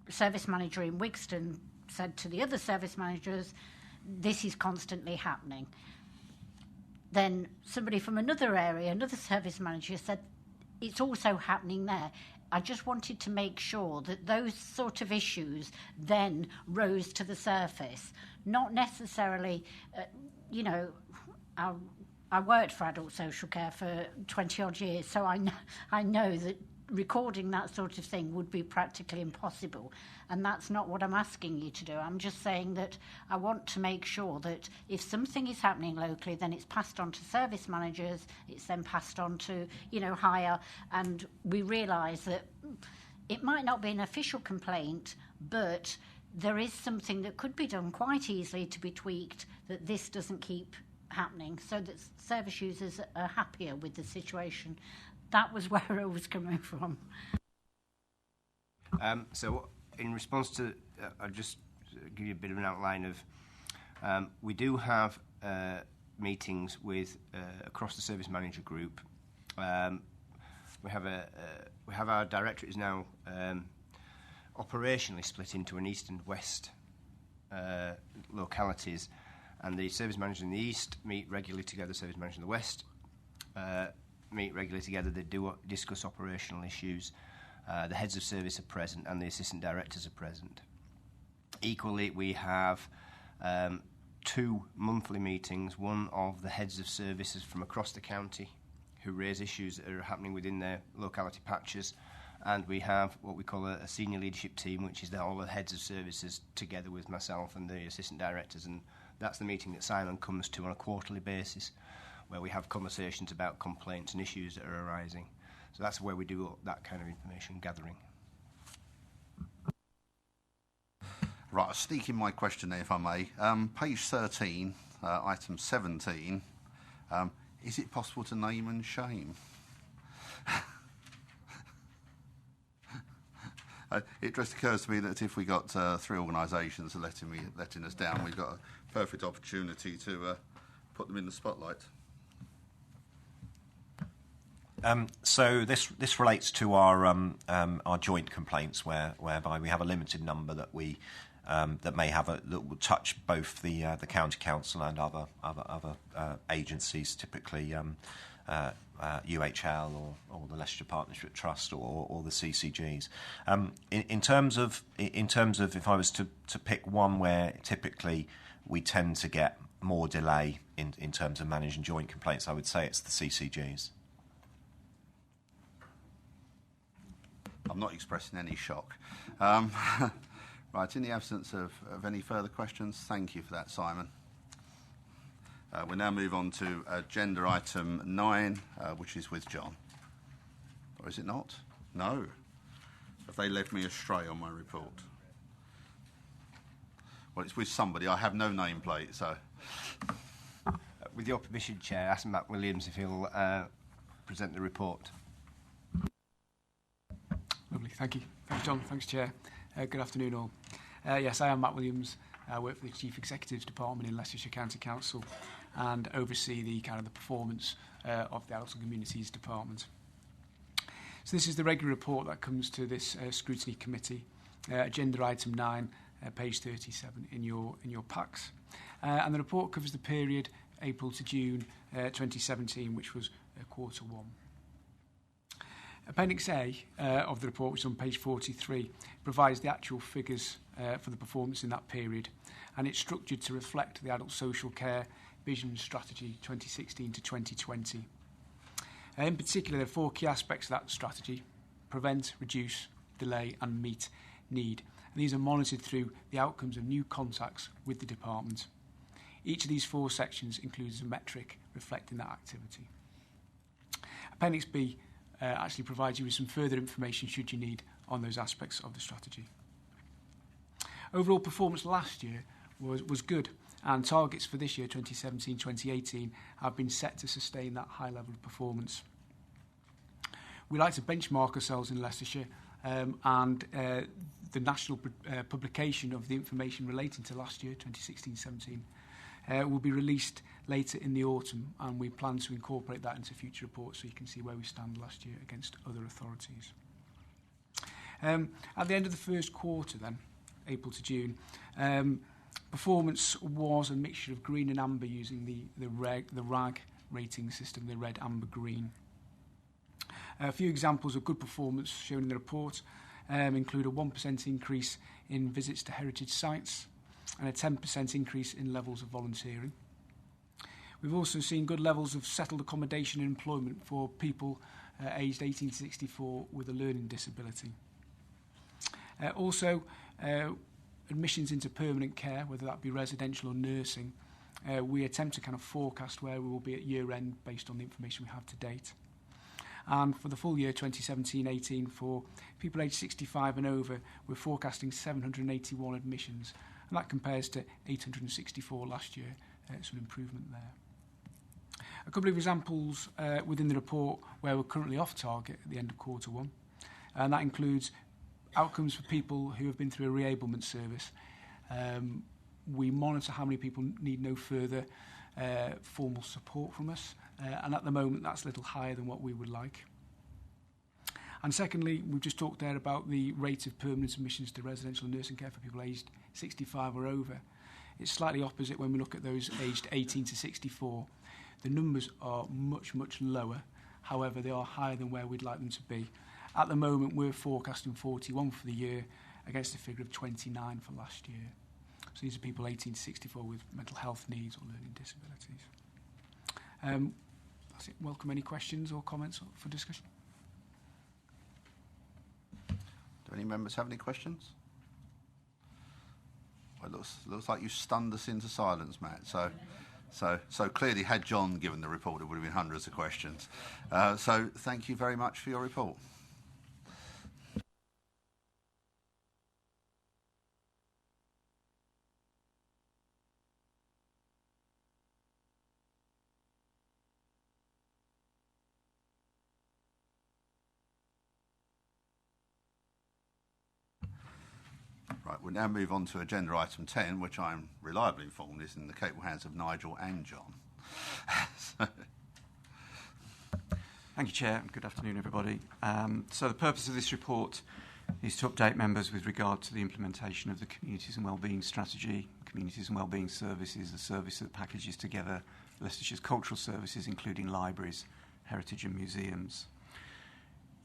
service manager in Wigston said to the other service managers, this is constantly happening. Then somebody from another area, another service manager said, it's also happening there. I just wanted to make sure that those sort of issues then rose to the surface. Not necessarily, I worked for adult social care for 20-odd years, so I know that recording that sort of thing would be practically impossible. And that's not what I'm asking you to do. I'm just saying that I want to make sure that if something is happening locally, then it's passed on to service managers, it's then passed on to, higher, and we realise that it might not be an official complaint, but there is something that could be done quite easily to be tweaked, that this doesn't keep happening, so that service users are happier with the situation. That was where I was coming from. So in response to, I'll just give you a bit of an outline of, we do have meetings with across the service manager group. We have our directorate is now operationally split into an east and west localities, and the service managers in the east meet regularly together, service managers in the west meet regularly together. They do discuss operational issues. The heads of service are present and the assistant directors are present. Equally, we have 2 monthly meetings, one of the heads of services from across the county who raise issues that are happening within their locality patches, and we have what we call a senior leadership team, which is all the heads of services together with myself and the assistant directors, and that's the meeting that Simon comes to on a quarterly basis, where we have conversations about complaints and issues that are arising. So that's where we do that kind of information gathering. Right, I'll sneak in my question there, if I may. Page 13, item 17, is it possible to name and shame? It just occurs to me that if we got 3 organisations letting us down, we've got a perfect opportunity to put them in the spotlight. So this relates to our joint complaints, whereby we have a limited number that we that may have that will touch both the county council and other agencies, typically UHL or the Leicestershire Partnership Trust or the CCGs. In terms of if I was to pick one where typically we tend to get more delay in terms of managing joint complaints, I would say it's the CCGs. I'm not expressing any shock. Right, in the absence of any further questions, thank you for that, Simon. We'll now move on to agenda item 9, which is with John. Or is it not? No. Have they led me astray on my report? Well, it's with somebody. I have no nameplate, so... With your permission, Chair, ask Matt Williams if he'll present the report. Lovely, thank you. Thanks, John. Thanks, Chair. Good afternoon, all. Yes, I am Matt Williams. I work for the Chief Executives Department in Leicestershire County Council and oversee the performance of the Adults and Communities Department. So this is the regular report that comes to this Scrutiny Committee, agenda item 9, page 37 in your packs. And the report covers the period April to June 2017, which was quarter 1. Appendix A of the report, which is on page 43, provides the actual figures for the performance in that period, and it's structured to reflect the Adult Social Care Vision Strategy 2016 to 2020. In particular, there are 4 key aspects of that strategy: prevent, reduce, delay and meet need. And these are monitored through the outcomes of new contacts with the department. Each of these 4 sections includes a metric reflecting that activity. Appendix B actually provides you with some further information should you need on those aspects of the strategy. Overall performance last year was good, and targets for this year, 2017-2018, have been set to sustain that high level of performance. We like to benchmark ourselves in Leicestershire, and the national publication of the information relating to last year, 2016-17, will be released later in the autumn, and we plan to incorporate that into future reports so you can see where we stand last year against other authorities. At the end of the first quarter then, April to June, performance was a mixture of green and amber using the RAG rating system, the red, amber, green. A few examples of good performance shown in the report include a 1% increase in visits to heritage sites and a 10% increase in levels of volunteering. We've also seen good levels of settled accommodation and employment for people aged 18 to 64 with a learning disability. Also, admissions into permanent care, whether that be residential or nursing, we attempt to forecast where we will be at year end based on the information we have to date. And for the full year 2017-18, for people aged 65 and over, we're forecasting 781 admissions, and that compares to 864 last year. It's an improvement there. A couple of examples within the report where we're currently off target at the end of quarter 1, and that includes outcomes for people who have been through a reablement service. We monitor how many people need no further formal support from us, and at the moment that's a little higher than what we would like. And secondly, we've just talked there about the rate of permanent admissions to residential nursing care for people aged 65 or over. It's slightly opposite when we look at those aged 18 to 64. The numbers are much, much lower. However, they are higher than where we'd like them to be. At the moment, we're forecasting 41 for the year against a figure of 29 for last year. So these are people 18 to 64 with mental health needs or learning disabilities. That's it. Welcome any questions or comments for discussion. Do any members have any questions? Well, it looks like you stunned us into silence, Matt. So clearly, had John given the report, it would have been hundreds of questions. So thank you very much for your report. Right, we'll now move on to agenda item 10, which I'm reliably informed is in the capable hands of Nigel and John. Thank you, Chair. Good afternoon, everybody. So the purpose of this report is to update members with regard to the implementation of the Communities and Wellbeing Strategy, Communities and Wellbeing Services, the service that packages together Leicestershire's cultural services, including libraries, heritage and museums.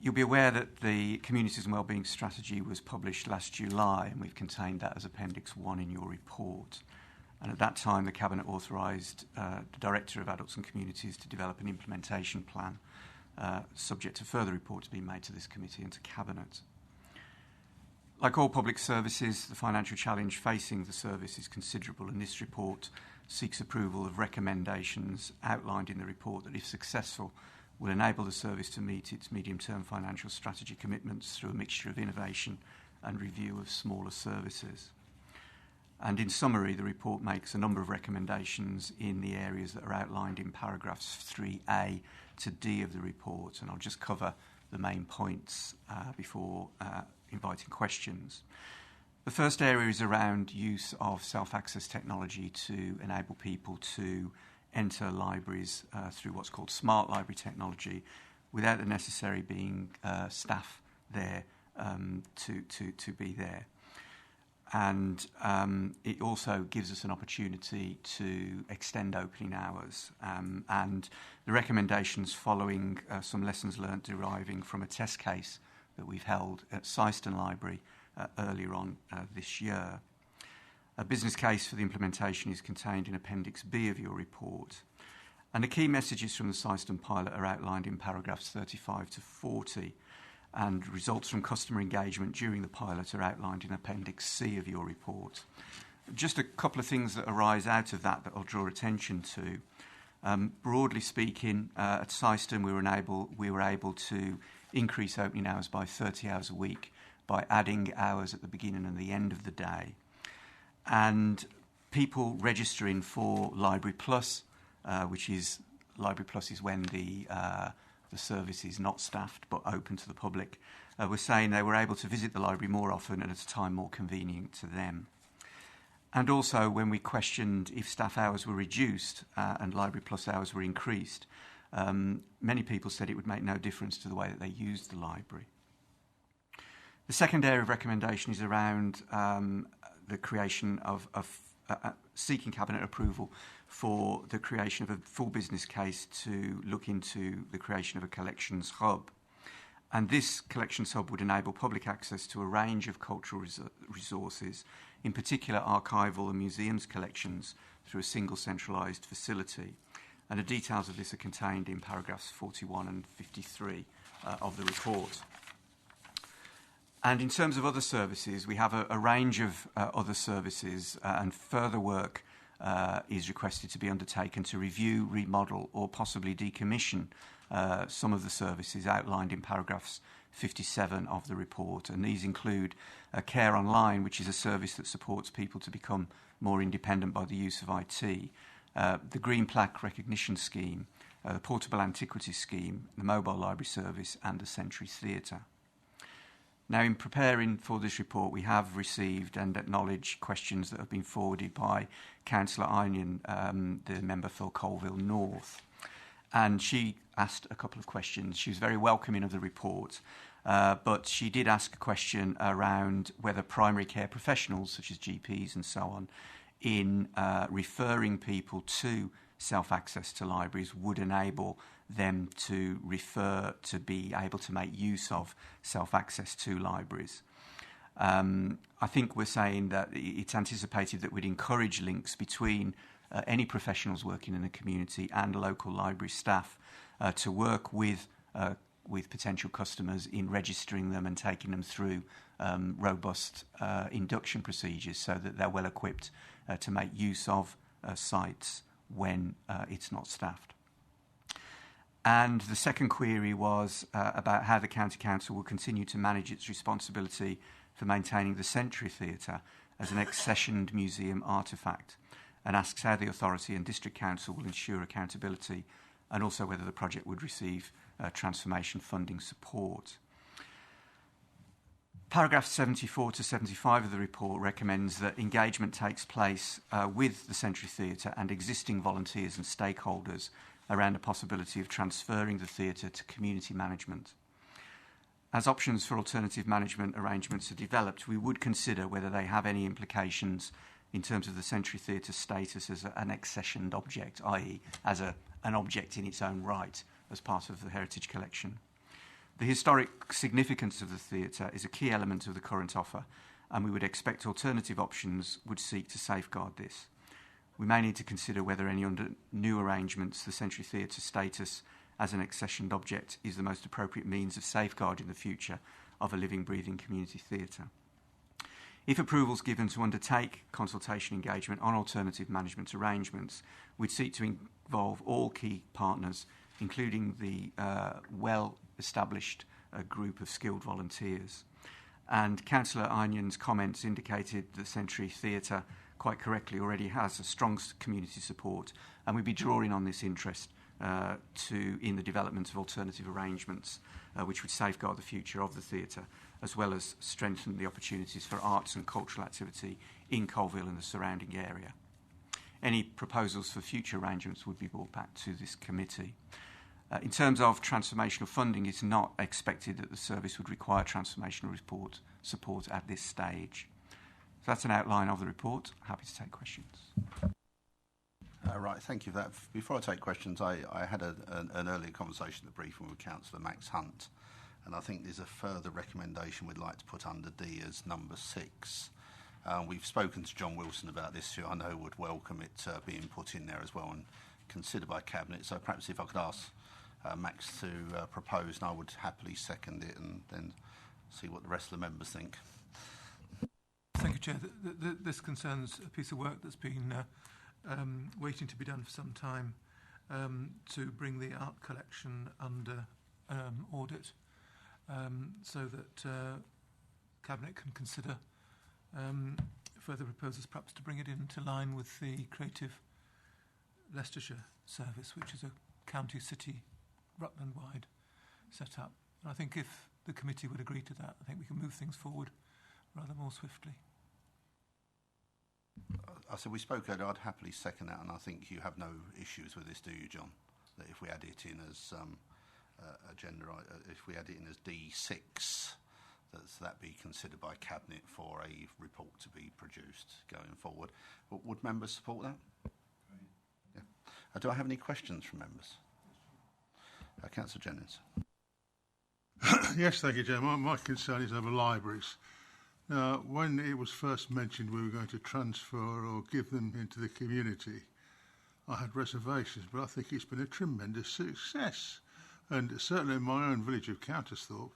You'll be aware that the Communities and Wellbeing Strategy was published last July, and we've contained that as Appendix 1 in your report. And at that time, the Cabinet authorised the Director of Adults and Communities to develop an implementation plan, subject to further reports being made to this committee and to Cabinet. Like all public services, the financial challenge facing the service is considerable, and this report seeks approval of recommendations outlined in the report that, if successful, will enable the service to meet its medium-term financial strategy commitments through a mixture of innovation and review of smaller services. And in summary, the report makes a number of recommendations in the areas that are outlined in paragraphs 3A to D of the report, and I'll just cover the main points before inviting questions. The first area is around use of self-access technology to enable people to enter libraries through what's called smart library technology without the necessary being staff there to be there. And it also gives us an opportunity to extend opening hours. And the recommendations following some lessons learnt deriving from a test case that we've held at Syston Library earlier on this year. A business case for the implementation is contained in Appendix B of your report. And the key messages from the Syston pilot are outlined in paragraphs 35 to 40. And results from customer engagement during the pilot are outlined in Appendix C of your report. Just a couple of things that arise out of that I'll draw attention to. Broadly speaking, at Syston we were able to increase opening hours by 30 hours a week by adding hours at the beginning and the end of the day. And people registering for Library Plus, which is Library Plus is when the service is not staffed but open to the public, were saying they were able to visit the library more often and at a time more convenient to them. And also, when we questioned if staff hours were reduced and Library Plus hours were increased, many people said it would make no difference to the way that they used the library. The second area of recommendation is around the creation of seeking Cabinet approval for the creation of a full business case to look into the creation of a collections hub. And this collections hub would enable public access to a range of cultural resources, in particular archival and museums collections, through a single centralised facility. And the details of this are contained in paragraphs 41 and 53 of the report. And in terms of other services, we have a range of other services, and further work is requested to be undertaken to review, remodel or possibly decommission some of the services outlined in paragraphs 57 of the report. And these include Care Online, which is a service that supports people to become more independent by the use of IT, the Green Plaque Recognition Scheme, the Portable Antiquities Scheme, the Mobile Library Service and the Century Theatre. Now, in preparing for this report, we have received and acknowledged questions that have been forwarded by Councillor Einion, the member for Colville North. And she asked a couple of questions. She was very welcoming of the report. But she did ask a question around whether primary care professionals, such as GPs and so on, in referring people to self-access to libraries would enable them to refer to be able to make use of self-access to libraries. I think we're saying that it's anticipated that we'd encourage links between any professionals working in the community and local library staff to work with potential customers in registering them and taking them through robust induction procedures so that they're well equipped to make use of sites when it's not staffed. And the second query was about how the County Council will continue to manage its responsibility for maintaining the Century Theatre as an accessioned museum artefact, and asks how the authority and District Council will ensure accountability, and also whether the project would receive transformation funding support. Paragraph 74 to 75 of the report recommends that engagement takes place with the Century Theatre and existing volunteers and stakeholders around the possibility of transferring the theatre to community management. As options for alternative management arrangements are developed, we would consider whether they have any implications in terms of the Century Theatre's status as an accessioned object, i.e. as an object in its own right as part of the heritage collection. The historic significance of the theatre is a key element of the current offer, and we would expect alternative options would seek to safeguard this. We may need to consider whether any under new arrangements the Century Theatre status as an accessioned object is the most appropriate means of safeguarding the future of a living, breathing community theatre. If approval is given to undertake consultation engagement on alternative management arrangements, we'd seek to involve all key partners, including the well-established group of skilled volunteers. And Councillor Aynion's comments indicated that Century Theatre quite correctly already has a strong community support, and we'd be drawing on this interest in the development of alternative arrangements which would safeguard the future of the theatre, as well as strengthen the opportunities for arts and cultural activity in Colville and the surrounding area. Any proposals for future arrangements would be brought back to this committee. In terms of transformational funding, it's not expected that the service would require transformational support at this stage. So that's an outline of the report. Happy to take questions. Right, thank you for that. Before I take questions, I had an earlier conversation at the briefing with Councillor Max Hunt, and I think there's a further recommendation we'd like to put under D as number 6. We've spoken to John Wilson about this, who I know would welcome it being put in there as well and considered by Cabinet. So perhaps if I could ask Max to propose, and I would happily second it and then see what the rest of the members think. Thank you, Chair. This concerns a piece of work that's been waiting to be done for some time to bring the art collection under audit so that Cabinet can consider further proposals, perhaps to bring it into line with the Creative Leicestershire service, which is a county, city, Rutland-wide set-up. And I think if the committee would agree to that, I think we can move things forward rather more swiftly. I said we spoke earlier, I'd happily second that, and I think you have no issues with this, do you, John? That if we add it in as if we add it in as D6, that be considered by Cabinet for a report to be produced going forward. Would members support that? Yeah. Do I have any questions from members? Councillor Jennings. Yes, thank you, Chair. My concern is over libraries. Now, when it was first mentioned we were going to transfer or give them into the community, I had reservations, but I think it's been a tremendous success. And certainly in my own village of Countersthorpe,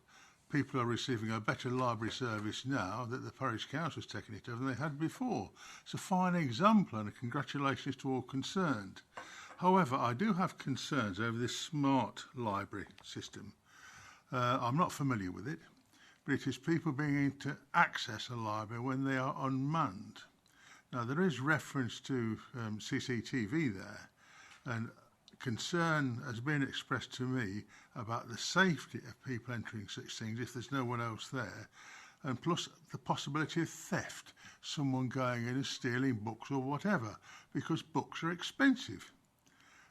people are receiving a better library service now that the parish council's taken it over than they had before. It's a fine example, and congratulations to all concerned. However, I do have concerns over this smart library system. I'm not familiar with it, but it is people being able to access a library when they are unmanned. Now, there is reference to CCTV there, and concern has been expressed to me about the safety of people entering such things if there's no one else there, and plus the possibility of theft, someone going in and stealing books or whatever, because books are expensive.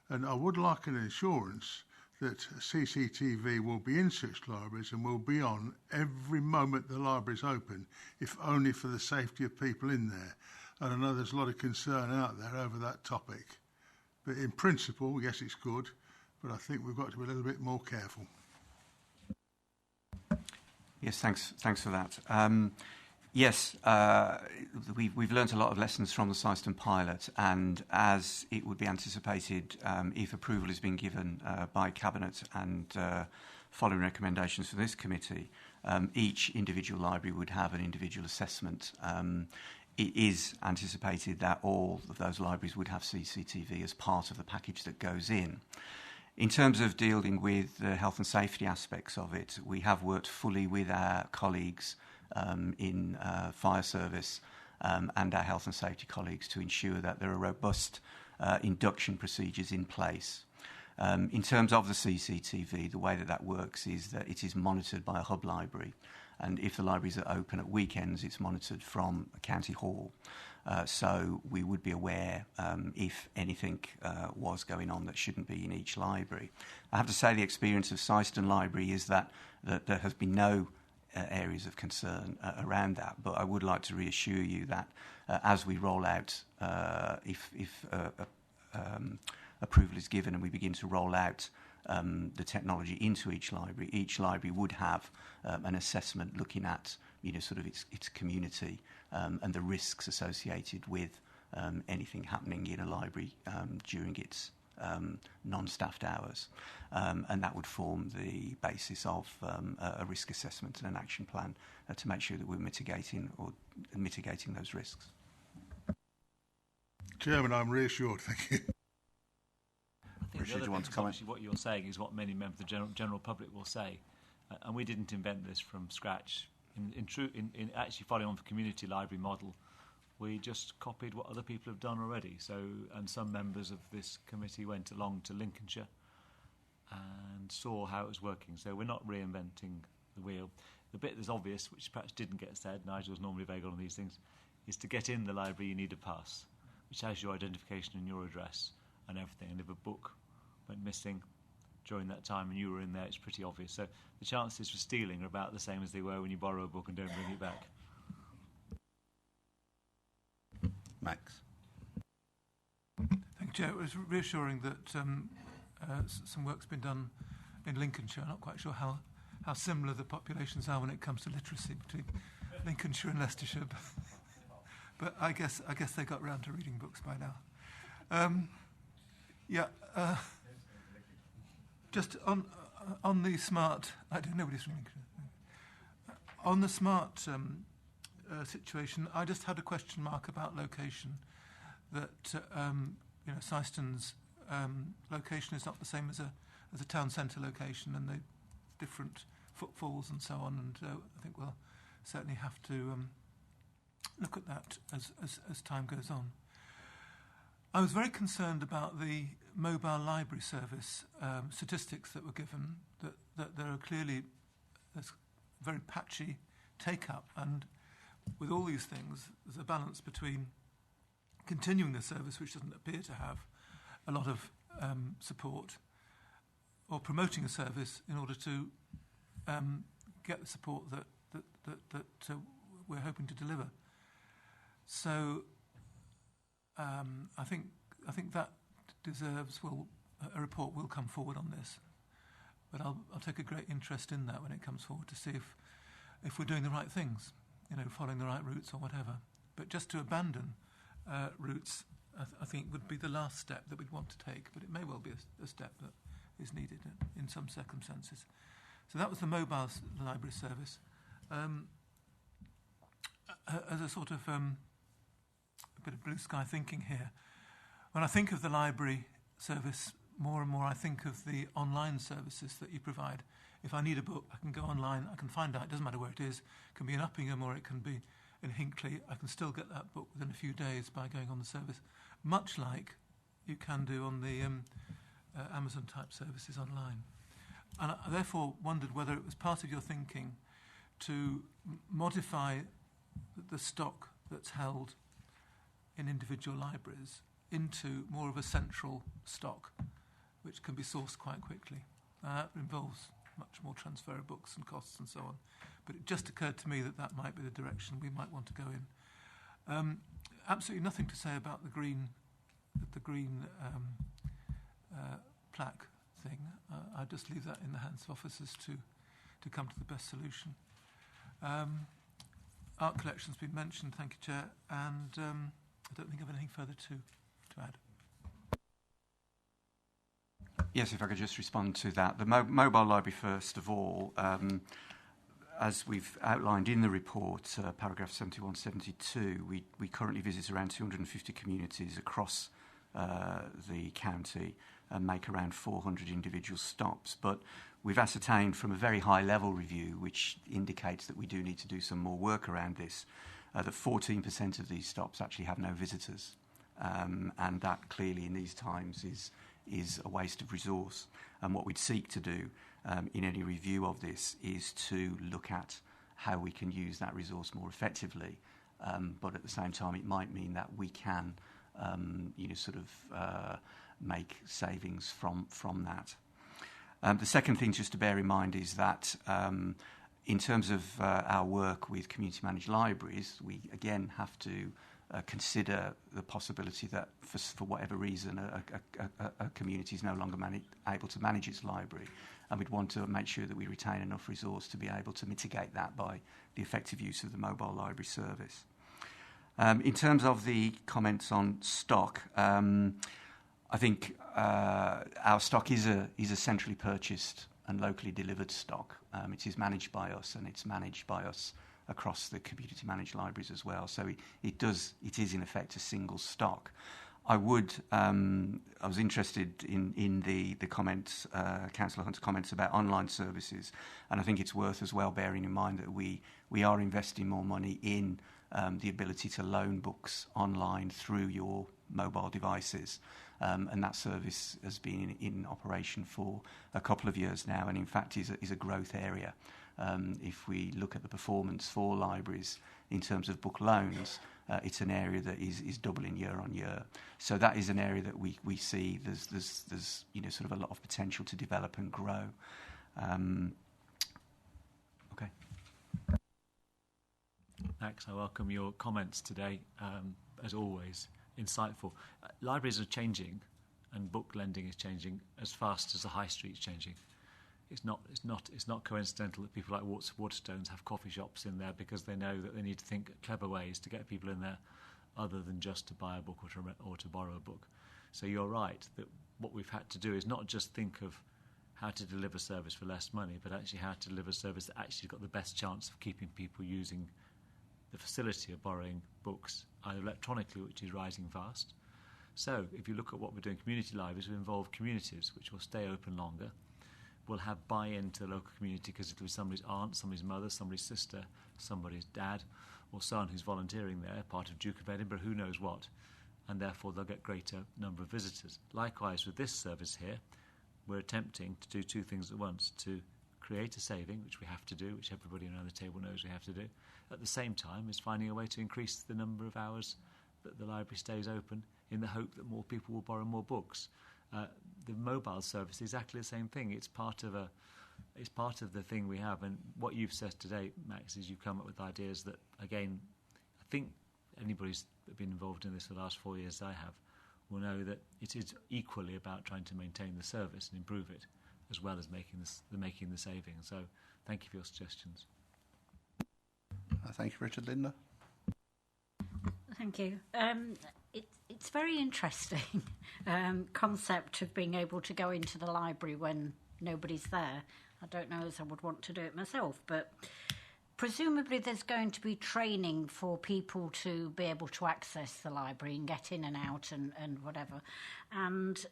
And I would like an assurance that CCTV will be in such libraries and will be on every moment the library's open, if only for the safety of people in there. And I know there's a lot of concern out there over that topic. But in principle, yes, it's good, but I think we've got to be a little bit more careful. Yes, thanks for that. Yes, we've learnt a lot of lessons from the Syston pilot, and as it would be anticipated, if approval has been given by Cabinet and following recommendations from this committee, each individual library would have an individual assessment. It is anticipated that all of those libraries would have CCTV as part of the package that goes in. In terms of dealing with the health and safety aspects of it, we have worked fully with our colleagues in fire service and our health and safety colleagues to ensure that there are robust induction procedures in place. In terms of the CCTV, the way that works is that it is monitored by a hub library, and if the libraries are open at weekends, it's monitored from a county hall. So we would be aware if anything was going on that shouldn't be in each library. I have to say the experience of Syston Library is that there has been no areas of concern around that, but I would like to reassure you that as we roll out, if approval is given and we begin to roll out the technology into each library would have an assessment looking at sort of its community and the risks associated with anything happening in a library during its non-staffed hours, and that would form the basis of a risk assessment and an action plan to make sure that we're mitigating those risks. Chairman, I'm reassured. Thank you. Richard, do you want to comment? What you're saying is what many members of the general public will say, and we didn't invent this from scratch. In actually following on the community library model, we just copied what other people have done already. So, and some members of this committee went along to Lincolnshire and saw how it was working. So we're not reinventing the wheel. The bit that's obvious, which perhaps didn't get said, Nigel's normally very good on these things, is to get in the library you need a pass, which has your identification and your address and everything. And if a book went missing during that time and you were in there, it's pretty obvious. So the chances for stealing are about the same as they were when you borrow a book and don't bring it back. Max. Thank you, Chair. It was reassuring that some work's been done in Lincolnshire. I'm not quite sure how similar the populations are when it comes to literacy between Lincolnshire and Leicestershire, but I guess they got round to reading books by now. Just on the smart, I don't know nobody's reading. On the smart situation, I just had a question mark about location. That Syston's location is not the same as a town centre location, and the different footfalls and so on. And I think we'll certainly have to look at that as time goes on. I was very concerned about the mobile library service statistics that were given, that there are clearly there's very patchy take-up, and with all these things, there's a balance between continuing the service, which doesn't appear to have a lot of support, or promoting a service in order to get the support that we're hoping to deliver. So I think that deserves a report will come forward on this, but I'll take a great interest in that when it comes forward to see if we're doing the right things, following the right routes or whatever. But just to abandon routes, I think would be the last step that we'd want to take. But it may well be a step that is needed in some circumstances. So that was the mobile library service. As a sort of a bit of blue sky thinking here, when I think of the library service, more and more I think of the online services that you provide. If I need a book, I can go online, I can find out, it doesn't matter where it is, it can be in Uppingham or it can be in Hinckley, I can still get that book within a few days by going on the service, much like you can do on the Amazon type services online. And I therefore wondered whether it was part of your thinking to modify the stock that's held in individual libraries into more of a central stock, which can be sourced quite quickly. That involves much more transfer of books and costs and so on. But it just occurred to me that that might be the direction we might want to go in. Absolutely nothing to say about the green plaque thing. I just leave that in the hands of officers to come to the best solution. Art collection's been mentioned, thank you, Chair, and I don't think I have anything further to add. Yes, if I could just respond to that. The mobile library, first of all, as we've outlined in the report, paragraph 71, 72, we currently visit around 250 communities across the county and make around 400 individual stops. But we've ascertained from a very high-level review, which indicates that we do need to do some more work around this, that 14% of these stops actually have no visitors. And that clearly in these times is a waste of resource. And what we'd seek to do in any review of this is to look at how we can use that resource more effectively. But at the same time, it might mean that we can, make savings from that. The second thing just to bear in mind is that in terms of our work with community managed libraries, we again have to consider the possibility that for whatever reason a community is no longer able to manage its library, and we'd want to make sure that we retain enough resource to be able to mitigate that by the effective use of the mobile library service. In terms of the comments on stock, I think our stock is a centrally purchased and locally delivered stock. It is managed by us, and it's managed by us across the community managed libraries as well. So it is in effect a single stock. I was interested in the comments, Councillor Hunt's comments about online services, and I think it's worth as well bearing in mind that we are investing more money in the ability to loan books online through your mobile devices. And that service has been in operation for a couple of years now, and in fact is a growth area. If we look at the performance for libraries in terms of book loans, it's an area that is doubling year on year. So that is an area that we see there's sort of a lot of potential to develop and grow. Okay. Max, I welcome your comments today. As always, insightful. Libraries are changing, and book lending is changing as fast as the high street's changing. It's not coincidental that people like Waterstones have coffee shops in there because they know that they need to think clever ways to get people in there, other than just to buy a book or to borrow a book. So you're right that what we've had to do is not just think of how to deliver service for less money, but actually how to deliver service that actually got the best chance of keeping people using the facility of borrowing books, either electronically, which is rising fast. So if you look at what we're doing, community libraries will involve communities which will stay open longer, will have buy-in to the local community because it'll be somebody's aunt, somebody's mother, somebody's sister, somebody's dad, or son who's volunteering there, part of Duke of Edinburgh, who knows what, and therefore they'll get greater number of visitors. Likewise with this service here, we're attempting to do two things at once, to create a saving, which we have to do, which everybody around the table knows we have to do, at the same time as finding a way to increase the number of hours that the library stays open in the hope that more people will borrow more books. The mobile service is exactly the same thing. It's part of the thing we have. And what you've said today, Max, is you've come up with ideas that, again, I think anybody's been involved in this for the last 4 years, as I have, will know that it is equally about trying to maintain the service and improve it, as well as making the saving. So thank you for your suggestions. Thank you, Richard. Linda? Thank you. It's very interesting concept of being able to go into the library when nobody's there. I don't know as I would want to do it myself, but presumably there's going to be training for people to be able to access the library and get in and out and whatever. And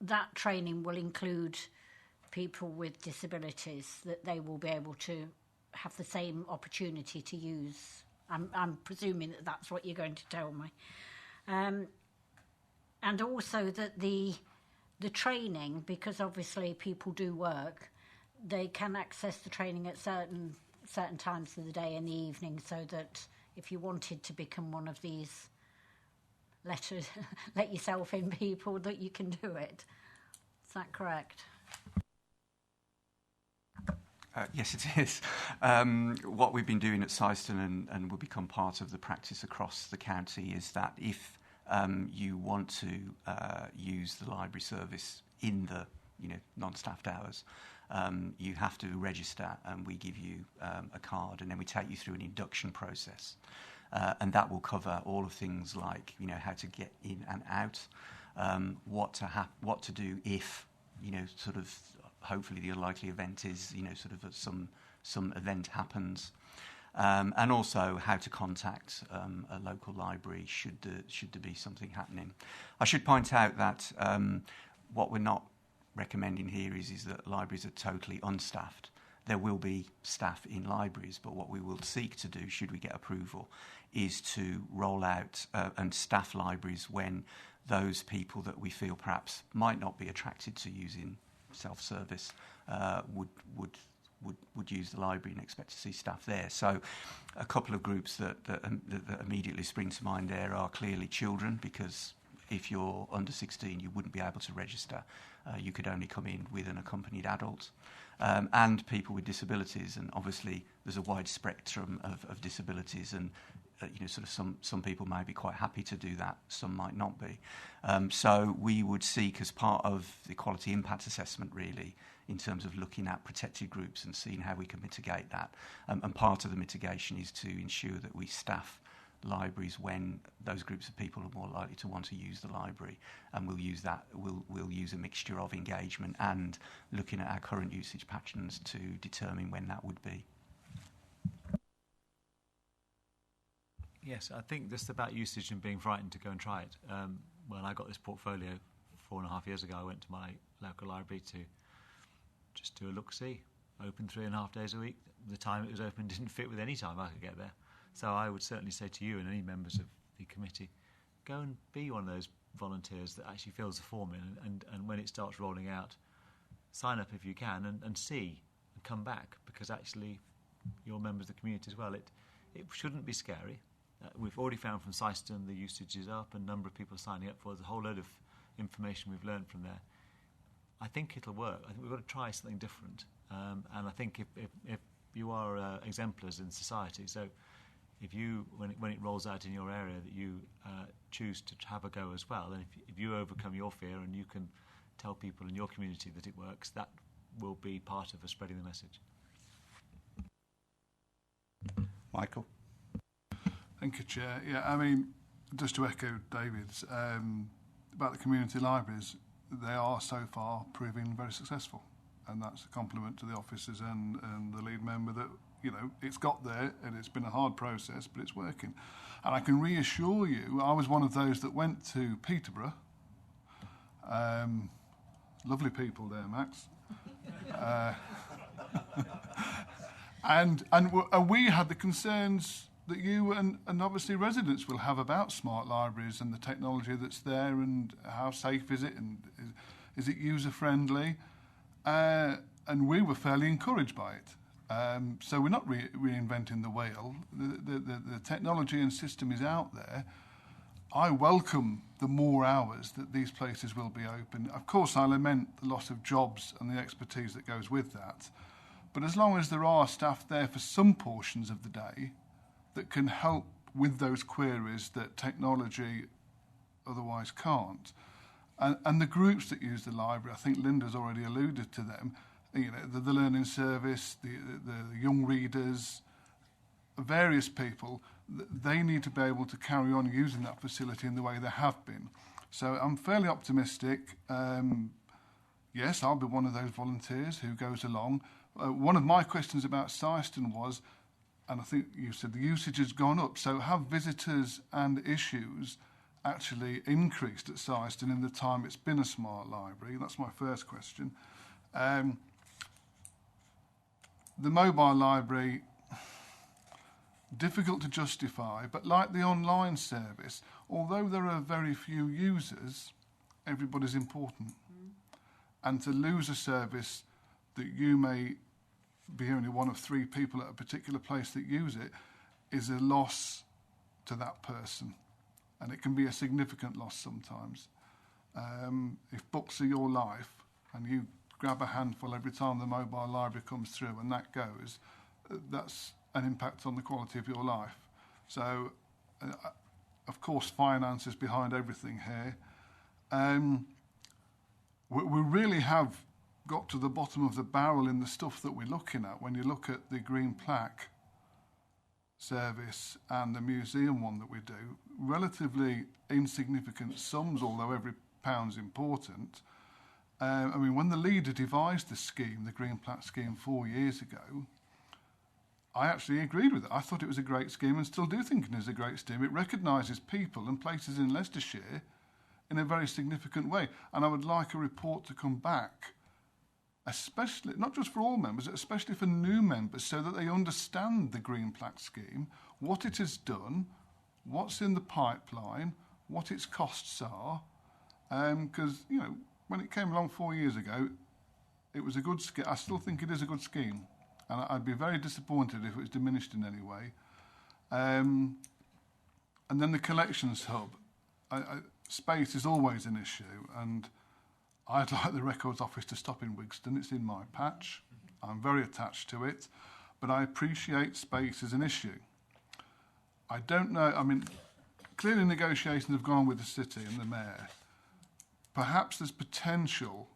that training will include people with disabilities, that they will be able to have the same opportunity to use. I'm presuming that that's what you're going to tell me. And also that the training, because obviously people do work, they can access the training at certain times of the day in the evening, so that if you wanted to become one of these let yourself in people, that you can do it. Is that correct? Yes, it is. What we've been doing at Syston and will become part of the practice across the county is that if you want to use the library service in the non-staffed hours, you have to register, and we give you a card, and then we take you through an induction process, and that will cover all of things like how to get in and out, what to do if sort of. Hopefully the unlikely event is, sort of some event happens, and also how to contact a local library should there be something happening. I should point out that what we're not recommending here is that libraries are totally unstaffed. There will be staff in libraries, but what we will seek to do, should we get approval, is to roll out and staff libraries when those people that we feel perhaps might not be attracted to using self-service would use the library and expect to see staff there. So a couple of groups that immediately spring to mind there are clearly children, because if you're under 16 you wouldn't be able to register. You could only come in with an accompanied adult. And people with disabilities, and obviously there's a wide spectrum of disabilities, and sort of some people may be quite happy to do that, some might not be. So we would seek, as part of the quality impact assessment, really, in terms of looking at protected groups and seeing how we can mitigate that. And part of the mitigation is to ensure that we staff libraries when those groups of people are more likely to want to use the library, and we'll use a mixture of engagement and looking at our current usage patterns to determine when that would be. Yes, I think just about usage and being frightened to go and try it. When I got this portfolio 4.5 years ago, I went to my local library to just do a look-see. Open 3.5 days a week. The time it was open didn't fit with any time I could get there. So I would certainly say to you and any members of the committee, go and be one of those volunteers that actually fills the form in, and when it starts rolling out, sign up if you can and see and come back, because actually you're members of the community as well. It shouldn't be scary. We've already found from Syston the usage is up, and a number of people are signing up for it. There's a whole load of information we've learned from there. I think it'll work. I think we've got to try something different. And I think if you are exemplars in society, so if you, when it rolls out in your area, that you choose to have a go as well, and if you overcome your fear and you can tell people in your community that it works, that will be part of us spreading the message. Michael? Thank you, Chair. Yeah, I mean, just to echo David's, about the community libraries, they are so far proving very successful, and that's a compliment to the officers and the lead member that, it's got there, and it's been a hard process, but it's working. And I can reassure you, I was one of those that went to Peterborough. Lovely people there, Max. And we had the concerns that you and obviously residents will have about smart libraries and the technology that's there, and how safe is it, and is it user-friendly? And we were fairly encouraged by it. So we're not reinventing the wheel. The technology and system is out there. I welcome the more hours that these places will be open. Of course, I lament the loss of jobs and the expertise that goes with that. But as long as there are staff there for some portions of the day that can help with those queries that technology otherwise can't. And the groups that use the library, I think Linda's already alluded to them, the learning service, the young readers, various people, they need to be able to carry on using that facility in the way they have been. So I'm fairly optimistic. Yes, I'll be one of those volunteers who goes along. One of my questions about Syston was, and I think you said the usage has gone up, so have visitors and issues actually increased at Syston in the time it's been a smart library? That's my first question. The mobile library, difficult to justify, but like the online service, although there are very few users, everybody's important. And to lose a service that you may be only one of 3 people at a particular place that use it is a loss to that person. And it can be a significant loss sometimes. If books are your life and you grab a handful every time the mobile library comes through, and that goes, that's an impact on the quality of your life. So, of course, finance is behind everything here. We really have got to the bottom of the barrel in the stuff that we're looking at. When you look at the green plaque service and the museum one that we do, relatively insignificant sums, although every pound's important. I mean, when the leader devised the scheme, the green plaque scheme 4 years ago, I actually agreed with it. I thought it was a great scheme and still do think it is a great scheme. It recognises people and places in Leicestershire in a very significant way. And I would like a report to come back, especially, not just for all members, especially for new members, so that they understand the green plaque scheme, what it has done, what's in the pipeline, what its costs are. Because, you know, when it came along 4 years ago, it was a good scheme. I still think it is a good scheme. And I'd be very disappointed if it was diminished in any way. And then the collections hub. Space is always an issue, and I'd like the Records Office to stop in Wigston. It's in my patch. I'm very attached to it, but I appreciate space as an issue. I don't know, I mean, clearly negotiations have gone with the city and the mayor. Perhaps there's potential,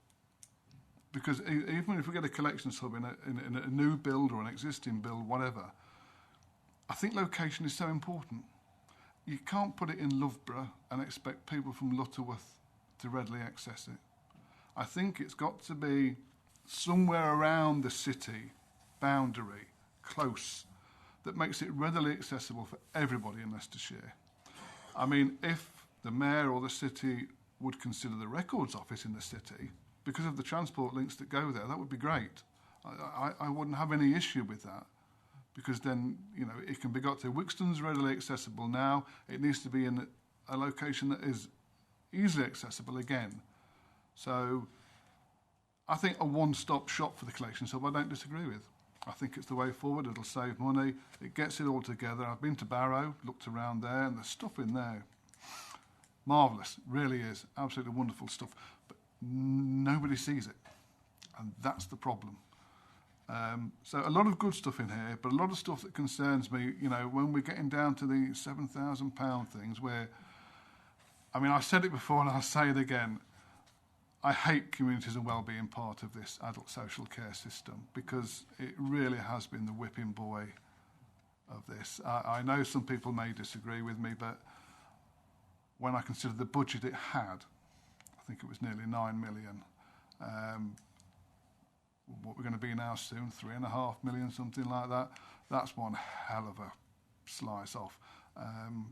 because even if we get a collections hub in a new build or an existing build, whatever, I think location is so important. You can't put it in Loughborough and expect people from Lutterworth to readily access it. I think it's got to be somewhere around the city boundary, close, that makes it readily accessible for everybody in Leicestershire. I mean, if the mayor or the city would consider the Records Office in the city, because of the transport links that go there, that would be great. I wouldn't have any issue with that, because then, you know, it can be got to. Wigston's readily accessible now. It needs to be in a location that is easily accessible again. So I think a one-stop shop for the collection hub I don't disagree with. I think it's the way forward. It'll save money. It gets it all together. I've been to Barrow, looked around there, and there's stuff in there. Marvellous, really is. Absolutely wonderful stuff. But nobody sees it. And that's the problem. So a lot of good stuff in here, but a lot of stuff that concerns me, you know, when we're getting down to the £7,000 things where, I mean, I've said it before and I'll say it again, I hate communities and wellbeing part of this adult social care system, because it really has been the whipping boy of this. I know some people may disagree with me, but when I consider the budget it had, I think it was nearly 9 million. What we're going to be now soon, 3.5 million, something like that. That's one hell of a slice off. And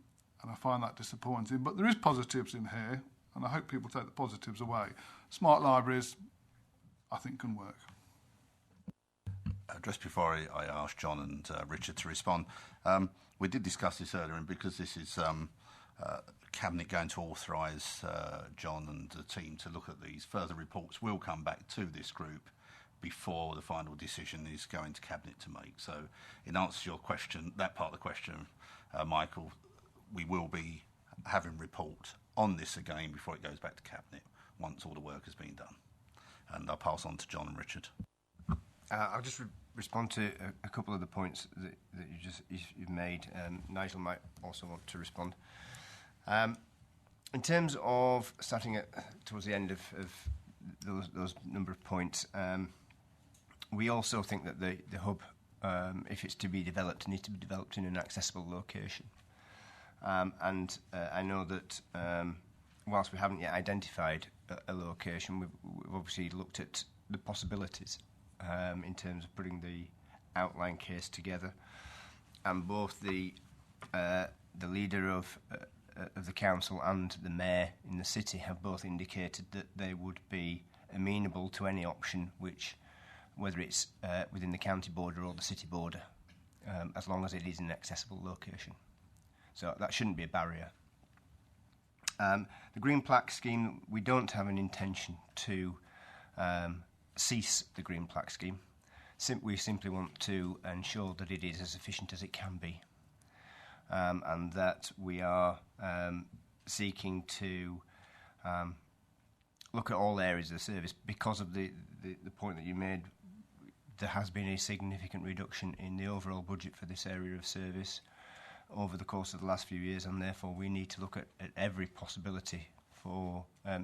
I find that disappointing. But there is positives in here, and I hope people take the positives away. Smart libraries, I think, can work. Just before I ask John and Richard to respond, we did discuss this earlier, and because this is Cabinet going to authorise John and the team to look at these, further reports will come back to this group before the final decision is going to Cabinet to make. So in answer to your question, that part of the question, Michael, we will be having report on this again before it goes back to Cabinet, once all the work has been done. And I'll pass on to John and Richard. I'll just respond to a couple of the points that you've made. Nigel might also want to respond. In terms of starting towards the end of those number of points, we also think that the hub, if it's to be developed, needs to be developed in an accessible location. And I know that whilst we haven't yet identified a location, we've obviously looked at the possibilities in terms of putting the outline case together. And both the leader of the council and the mayor in the city have both indicated that they would be amenable to any option which, whether it's within the county border or the city border, as long as it is in an accessible location. So that shouldn't be a barrier. The green plaque scheme, we don't have an intention to cease the green plaque scheme. We simply want to ensure that it is as efficient as it can be, and that we are seeking to look at all areas of the service. Because of the point that you made, there has been a significant reduction in the overall budget for this area of service over the course of the last few years, and therefore we need to look at every possibility for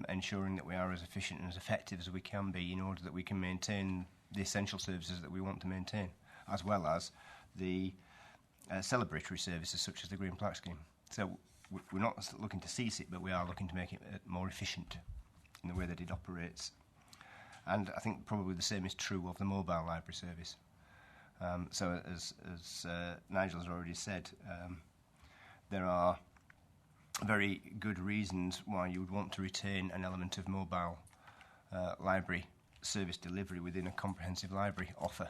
ensuring that we are as efficient and as effective as we can be in order that we can maintain the essential services that we want to maintain, as well as the celebratory services such as the Green Plaque Scheme. So we're not looking to cease it, but we are looking to make it more efficient in the way that it operates. And I think probably the same is true of the mobile library service. So as Nigel has already said, there are very good reasons why you would want to retain an element of mobile library service delivery within a comprehensive library offer.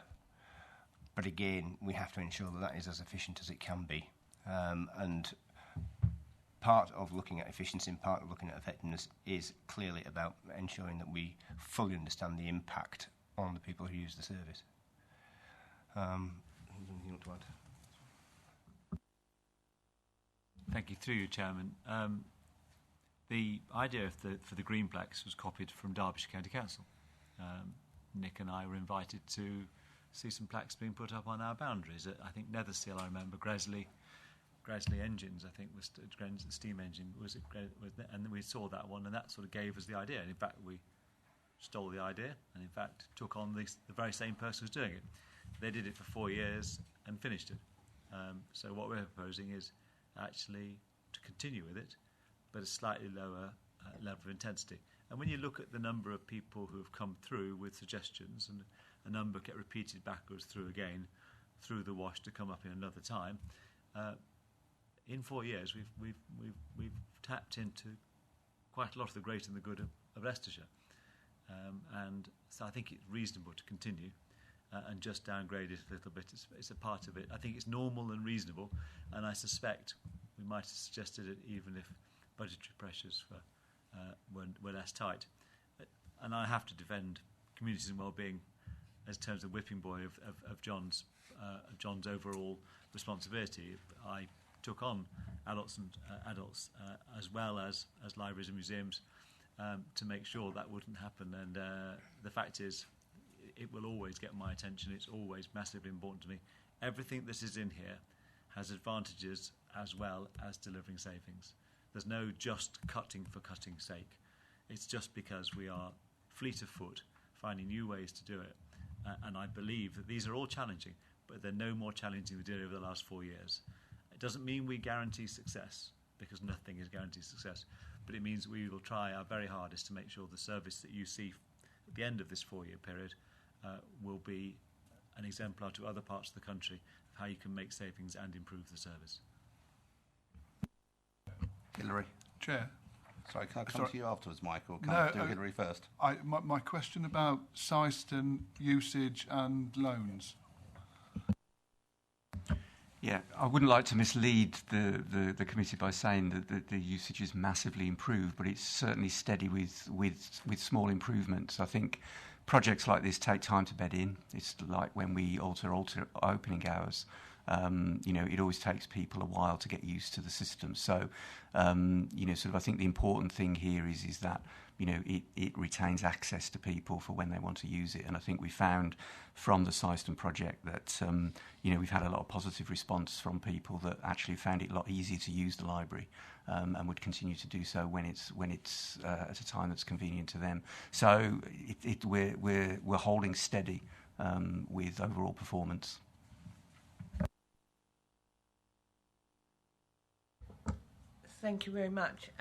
But again, we have to ensure that that is as efficient as it can be. And part of looking at efficiency and part of looking at effectiveness is clearly about ensuring that we fully understand the impact on the people who use the service. Anything you want to add? Thank you. Through you, Chairman. The idea for the green plaques was copied from Derbyshire County Council. Nick and I were invited to see some plaques being put up on our boundaries. I think Netherseal, I remember, Gresley Engines, I think, was the steam engine, and we saw that one, and that sort of gave us the idea. And in fact, we stole the idea and, in fact, took on the very same person who's doing it. They did it for 4 years and finished it. So what we're proposing is actually to continue with it, but a slightly lower level of intensity. And when you look at the number of people who have come through with suggestions, and a number get repeated backwards through again, through the wash to come up in another time, in 4 years we've tapped into quite a lot of the great and the good of Leicestershire. And so I think it's reasonable to continue and just downgrade it a little bit. It's a part of it. I think it's normal and reasonable, and I suspect we might have suggested it even if budgetary pressures were less tight. And I have to defend communities and wellbeing as terms of whipping boy of John's overall responsibility. I took on adults as well as libraries and museums to make sure that wouldn't happen. And the fact is, it will always get my attention. It's always massively important to me. Everything that is in here has advantages as well as delivering savings. There's no just cutting for cutting's sake. It's just because we are fleet of foot, finding new ways to do it. And I believe that these are all challenging, but they're no more challenging than we did over the last 4 years. It doesn't mean we guarantee success, because nothing is guaranteed success, but it means we will try our very hardest to make sure the service that you see at the end of this 4-year period will be an exemplar to other parts of the country of how you can make savings and improve the service. Hilary. Chair. Sorry, can I come to you afterwards, Michael? Can No, I do Hilary first? My question about Syston usage and loans. Yeah, I wouldn't like to mislead the committee by saying that the usage is massively improved, but it's certainly steady with small improvements. I think projects like this take time to bed in. It's like when we alter opening hours. It always takes people a while to get used to the system. So, sort of I think the important thing here is that, it retains access to people for when they want to use it. And I think we found from the Syston project that, we've had a lot of positive response from people that actually found it a lot easier to use the library and would continue to do so when it's at a time that's convenient to them. So we're holding steady with overall performance. Thank you very much.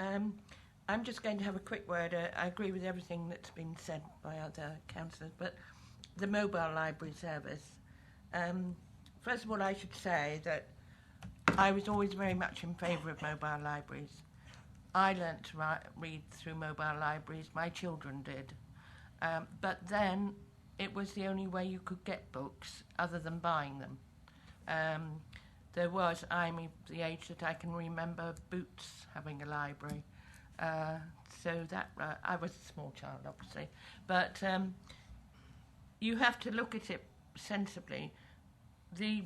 I'm just going to have a quick word. I agree with everything that's been said by other councillors, but the mobile library service. First of all, I should say that I was always very much in favour of mobile libraries. I learnt to read through mobile libraries. My children did. But then it was the only way you could get books other than buying them. I'm the age that I can remember Boots having a library. So that, I was a small child, obviously. But you have to look at it sensibly. The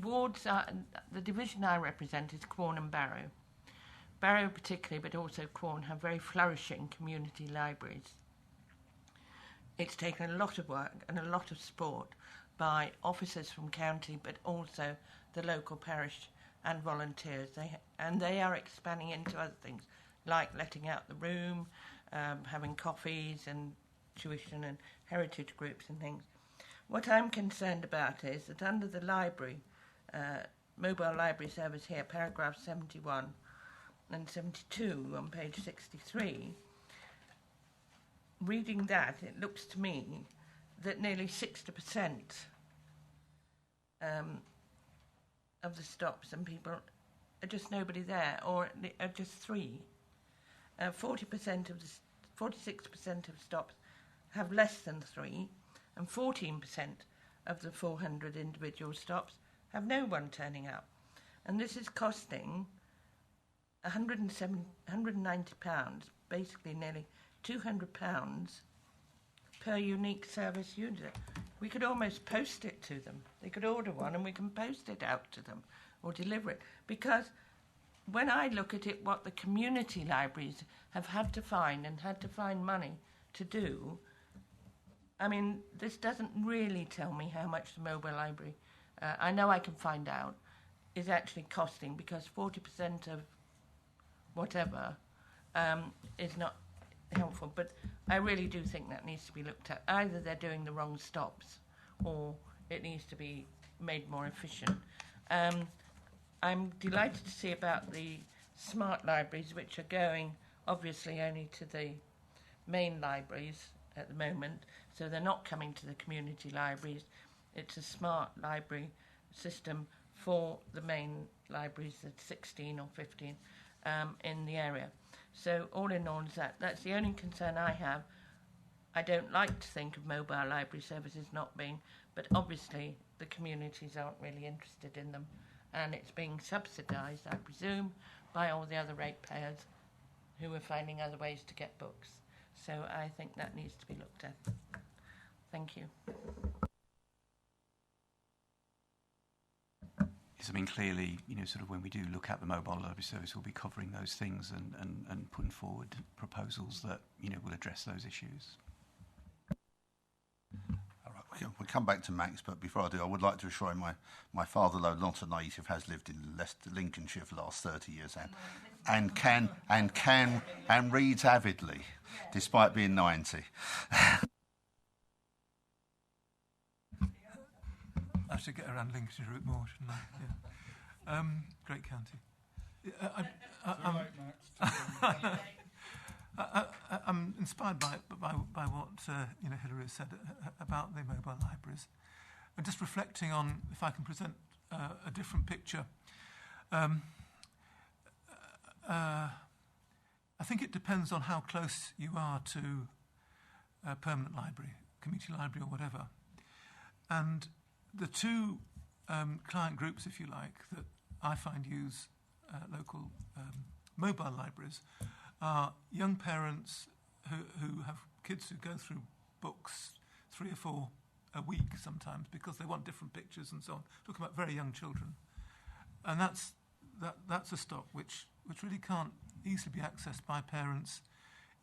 division I represent is Quorn and Barrow. Barrow particularly, but also Quorn, have very flourishing community libraries. it's taken a lot of work and a lot of support by officers from county, but also the local parish and volunteers. They are expanding into other things, like letting out the room, having coffees and tuition and heritage groups and things. What I'm concerned about is that under the library, mobile library service here, paragraph 71 and 72 on page 63, reading that, it looks to me that nearly 60% of the stops and people are just nobody there, or are just three. 46% of stops have less than three, and 14% of the 400 individual stops have no one turning up. And this is costing £190, basically nearly £200 per unique service user. We could almost post it to them. They could order one and we can post it out to them or deliver it. Because when I look at it, what the community libraries have had to find money to do, I mean, this doesn't really tell me how much the mobile library, I know I can find out, is actually costing, because 40% of whatever is not helpful. But I really do think that needs to be looked at. Either they're doing the wrong stops or it needs to be made more efficient. I'm delighted to see about the smart libraries, which are going obviously only to the main libraries at the moment, so they're not coming to the community libraries. It's a smart library system for the main libraries, at 16 or 15 in the area. So all in all, that's the only concern I have. I don't like to think of mobile library services not being, but obviously the communities aren't really interested in them, and it's being subsidised, I presume, by all the other ratepayers who are finding other ways to get books. So I think that needs to be looked at. Thank you. Yes, I mean, clearly, sort of when we do look at the mobile library service, we'll be covering those things and putting forward proposals that, will address those issues. All right, we'll come back to Max, but before I do, I would like to assure you my father, though not a native, has lived in Lincolnshire for the last 30 years and reads avidly, despite being 90. I should get around Lincolnshire a bit more, shouldn't I? Yeah. Great county. I'm inspired by what Hilary has said about the mobile libraries, and just reflecting on, if I can present a different picture. I think it depends on how close you are to a permanent library, community library or whatever, and the two client groups, if you like, that I find use local mobile libraries are young parents who have kids who go through books 3 or 4 a week sometimes because they want different pictures and so on. Talking about very young children, and that's a stock which really can't easily be accessed by parents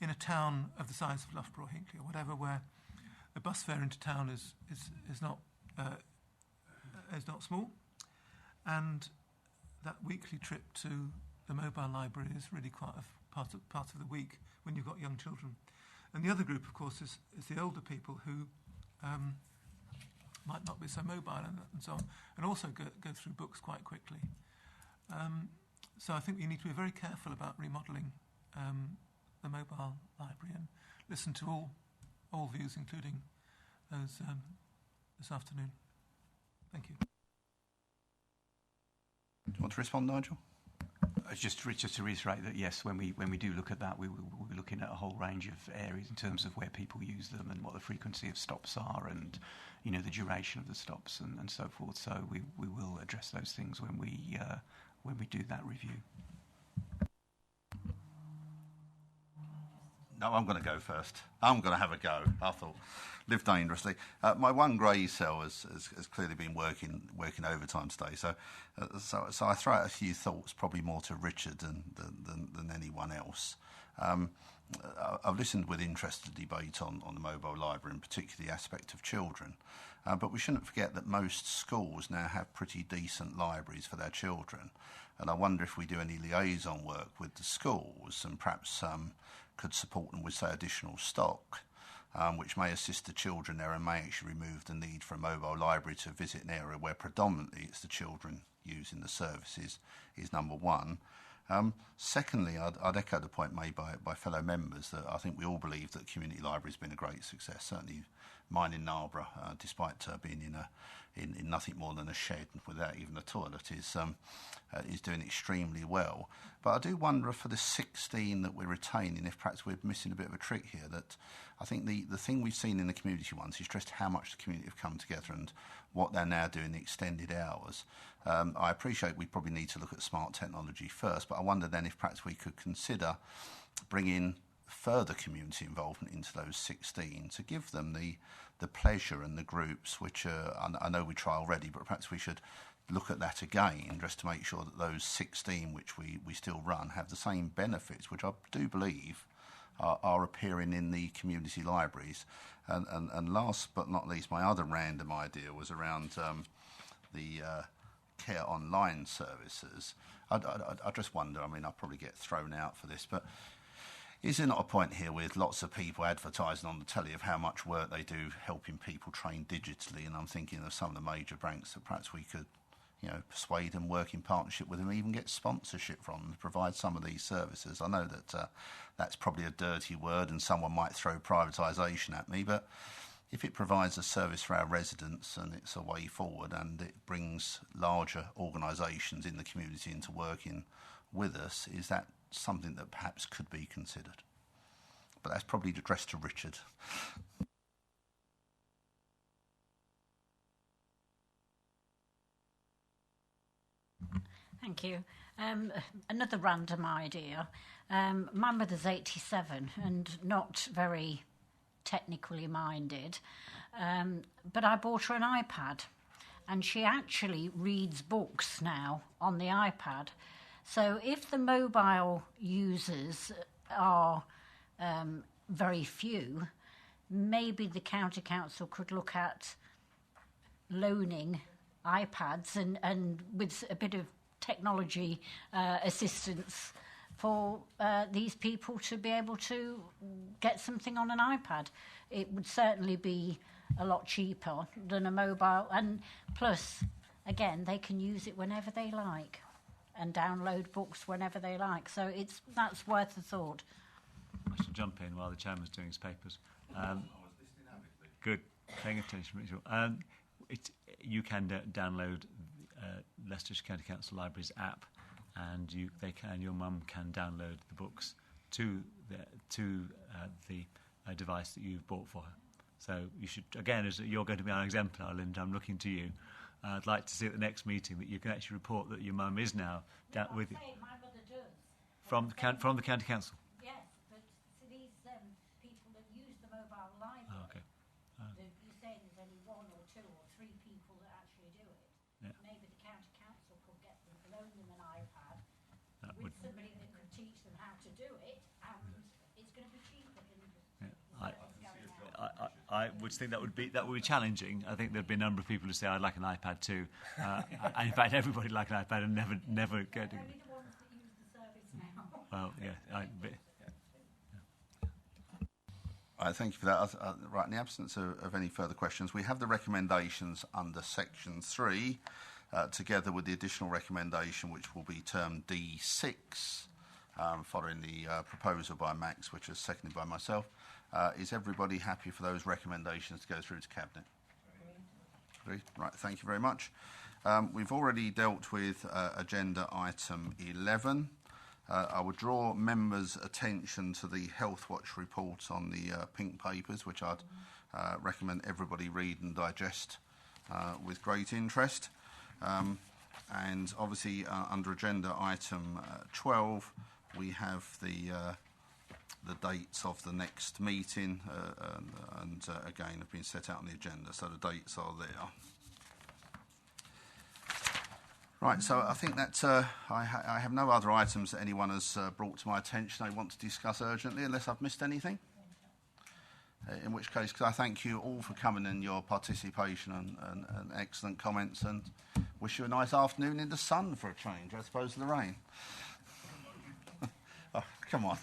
in a town of the size of Loughborough or Hinckley or whatever, where the bus fare into town is not small, and that weekly trip to the mobile library is really quite a part of the week when you've got young children. And the other group, of course, is the older people who might not be so mobile and so on, and also go through books quite quickly. So I think we need to be very careful about remodelling the mobile library and listen to all views, including those this afternoon. Thank you. Do you want to respond, Nigel? Just to reiterate that, yes, when we do look at that, we'll be looking at a whole range of areas in terms of where people use them and what the frequency of stops are, and the duration of the stops and so forth. So we will address those things when we do that review. No, I'm going to go first. I'm going to have a go. I thought, live dangerously. My one grey cell has clearly been working overtime today. So I throw out a few thoughts, probably more to Richard than anyone else. I've listened with interest to the debate on the mobile library, and particularly the aspect of children. But we shouldn't forget that most schools now have pretty decent libraries for their children. And I wonder if we do any liaison work with the schools and perhaps could support them with, say, additional stock, which may assist the children there and may actually remove the need for a mobile library to visit an area where predominantly it's the children using the services, is number one. Secondly, I'd echo the point made by fellow members that I think we all believe that community library has been a great success. Certainly mine in Narborough, despite being in nothing more than a shed without even a toilet, is doing extremely well. But I do wonder if for the 16 that we're retaining, if perhaps we're missing a bit of a trick here. That I think the thing we've seen in the community ones is just how much the community have come together and what they're now doing, the extended hours. I appreciate we probably need to look at smart technology first, but I wonder then if perhaps we could consider bringing further community involvement into those 16 to give them the pleasure and the groups, which I know we try already, but perhaps we should look at that again just to make sure that those 16 which we still run have the same benefits, which I do believe are appearing in the community libraries. And last but not least, my other random idea was around the care online services. I just wonder, I mean, I'll probably get thrown out for this, but is there not a point here with lots of people advertising on the telly of how much work they do helping people train digitally? And I'm thinking of some of the major banks that perhaps we could, persuade them, work in partnership with them, even get sponsorship from them to provide some of these services. I know that that's probably a dirty word and someone might throw privatisation at me, but if it provides a service for our residents and it's a way forward and it brings larger organisations in the community into working with us, is that something that perhaps could be considered? But that's probably addressed to Richard. Thank you. Another random idea. My mother's 87 and not very technically minded, but I bought her an iPad, and she actually reads books now on the iPad. So if the mobile users are very few, maybe the county council could look at loaning iPads and with a bit of technology assistance for these people to be able to get something on an iPad. It would certainly be a lot cheaper than a mobile, and plus, again, they can use it whenever they like and download books whenever they like. So that's worth a thought. I should jump in while the chairman's doing his papers. Good, paying attention, Rachel. You can download Leicestershire County Council Libraries app, and your mum can download the books to the device that you've bought for her. So you should, again, as you're going to be our exemplar, Linda, I'm looking to you. I'd like to see at the next meeting that you can actually report that your mum is now with you. My mother does. From the county council. Yes, but for these people that use the mobile library, you say there's only one or two or three people that actually do it. Yeah. Maybe the county council could loan them an iPad with somebody that could teach them how to do it, and it's going to be cheaper than I would think that would be challenging. I think there'd be a number of people who say I'd like an iPad too. And in fact, everybody'd like an iPad and never get it. Only the ones that use the service now. Well, yeah. Thank you for that. Right, in the absence of any further questions, we have the recommendations under Section 3, together with the additional recommendation, which will be termed D6, following the proposal by Max, which is seconded by myself. Is everybody happy for those recommendations to go through to Cabinet? Agreed. Right, thank you very much. We've already dealt with agenda item 11. I would draw members' attention to the Health Watch report on the pink papers, which I'd recommend everybody read and digest with great interest. And obviously, under agenda item 12, we have the dates of the next meeting, and again have been set out on the agenda, so the dates are there. Right, so I think that I have no other items that anyone has brought to my attention they want to discuss urgently, unless I've missed anything. In which case, I thank you all for coming and your participation and excellent comments, and wish you a nice afternoon in the sun for a change, as opposed to the rain. Oh, come on.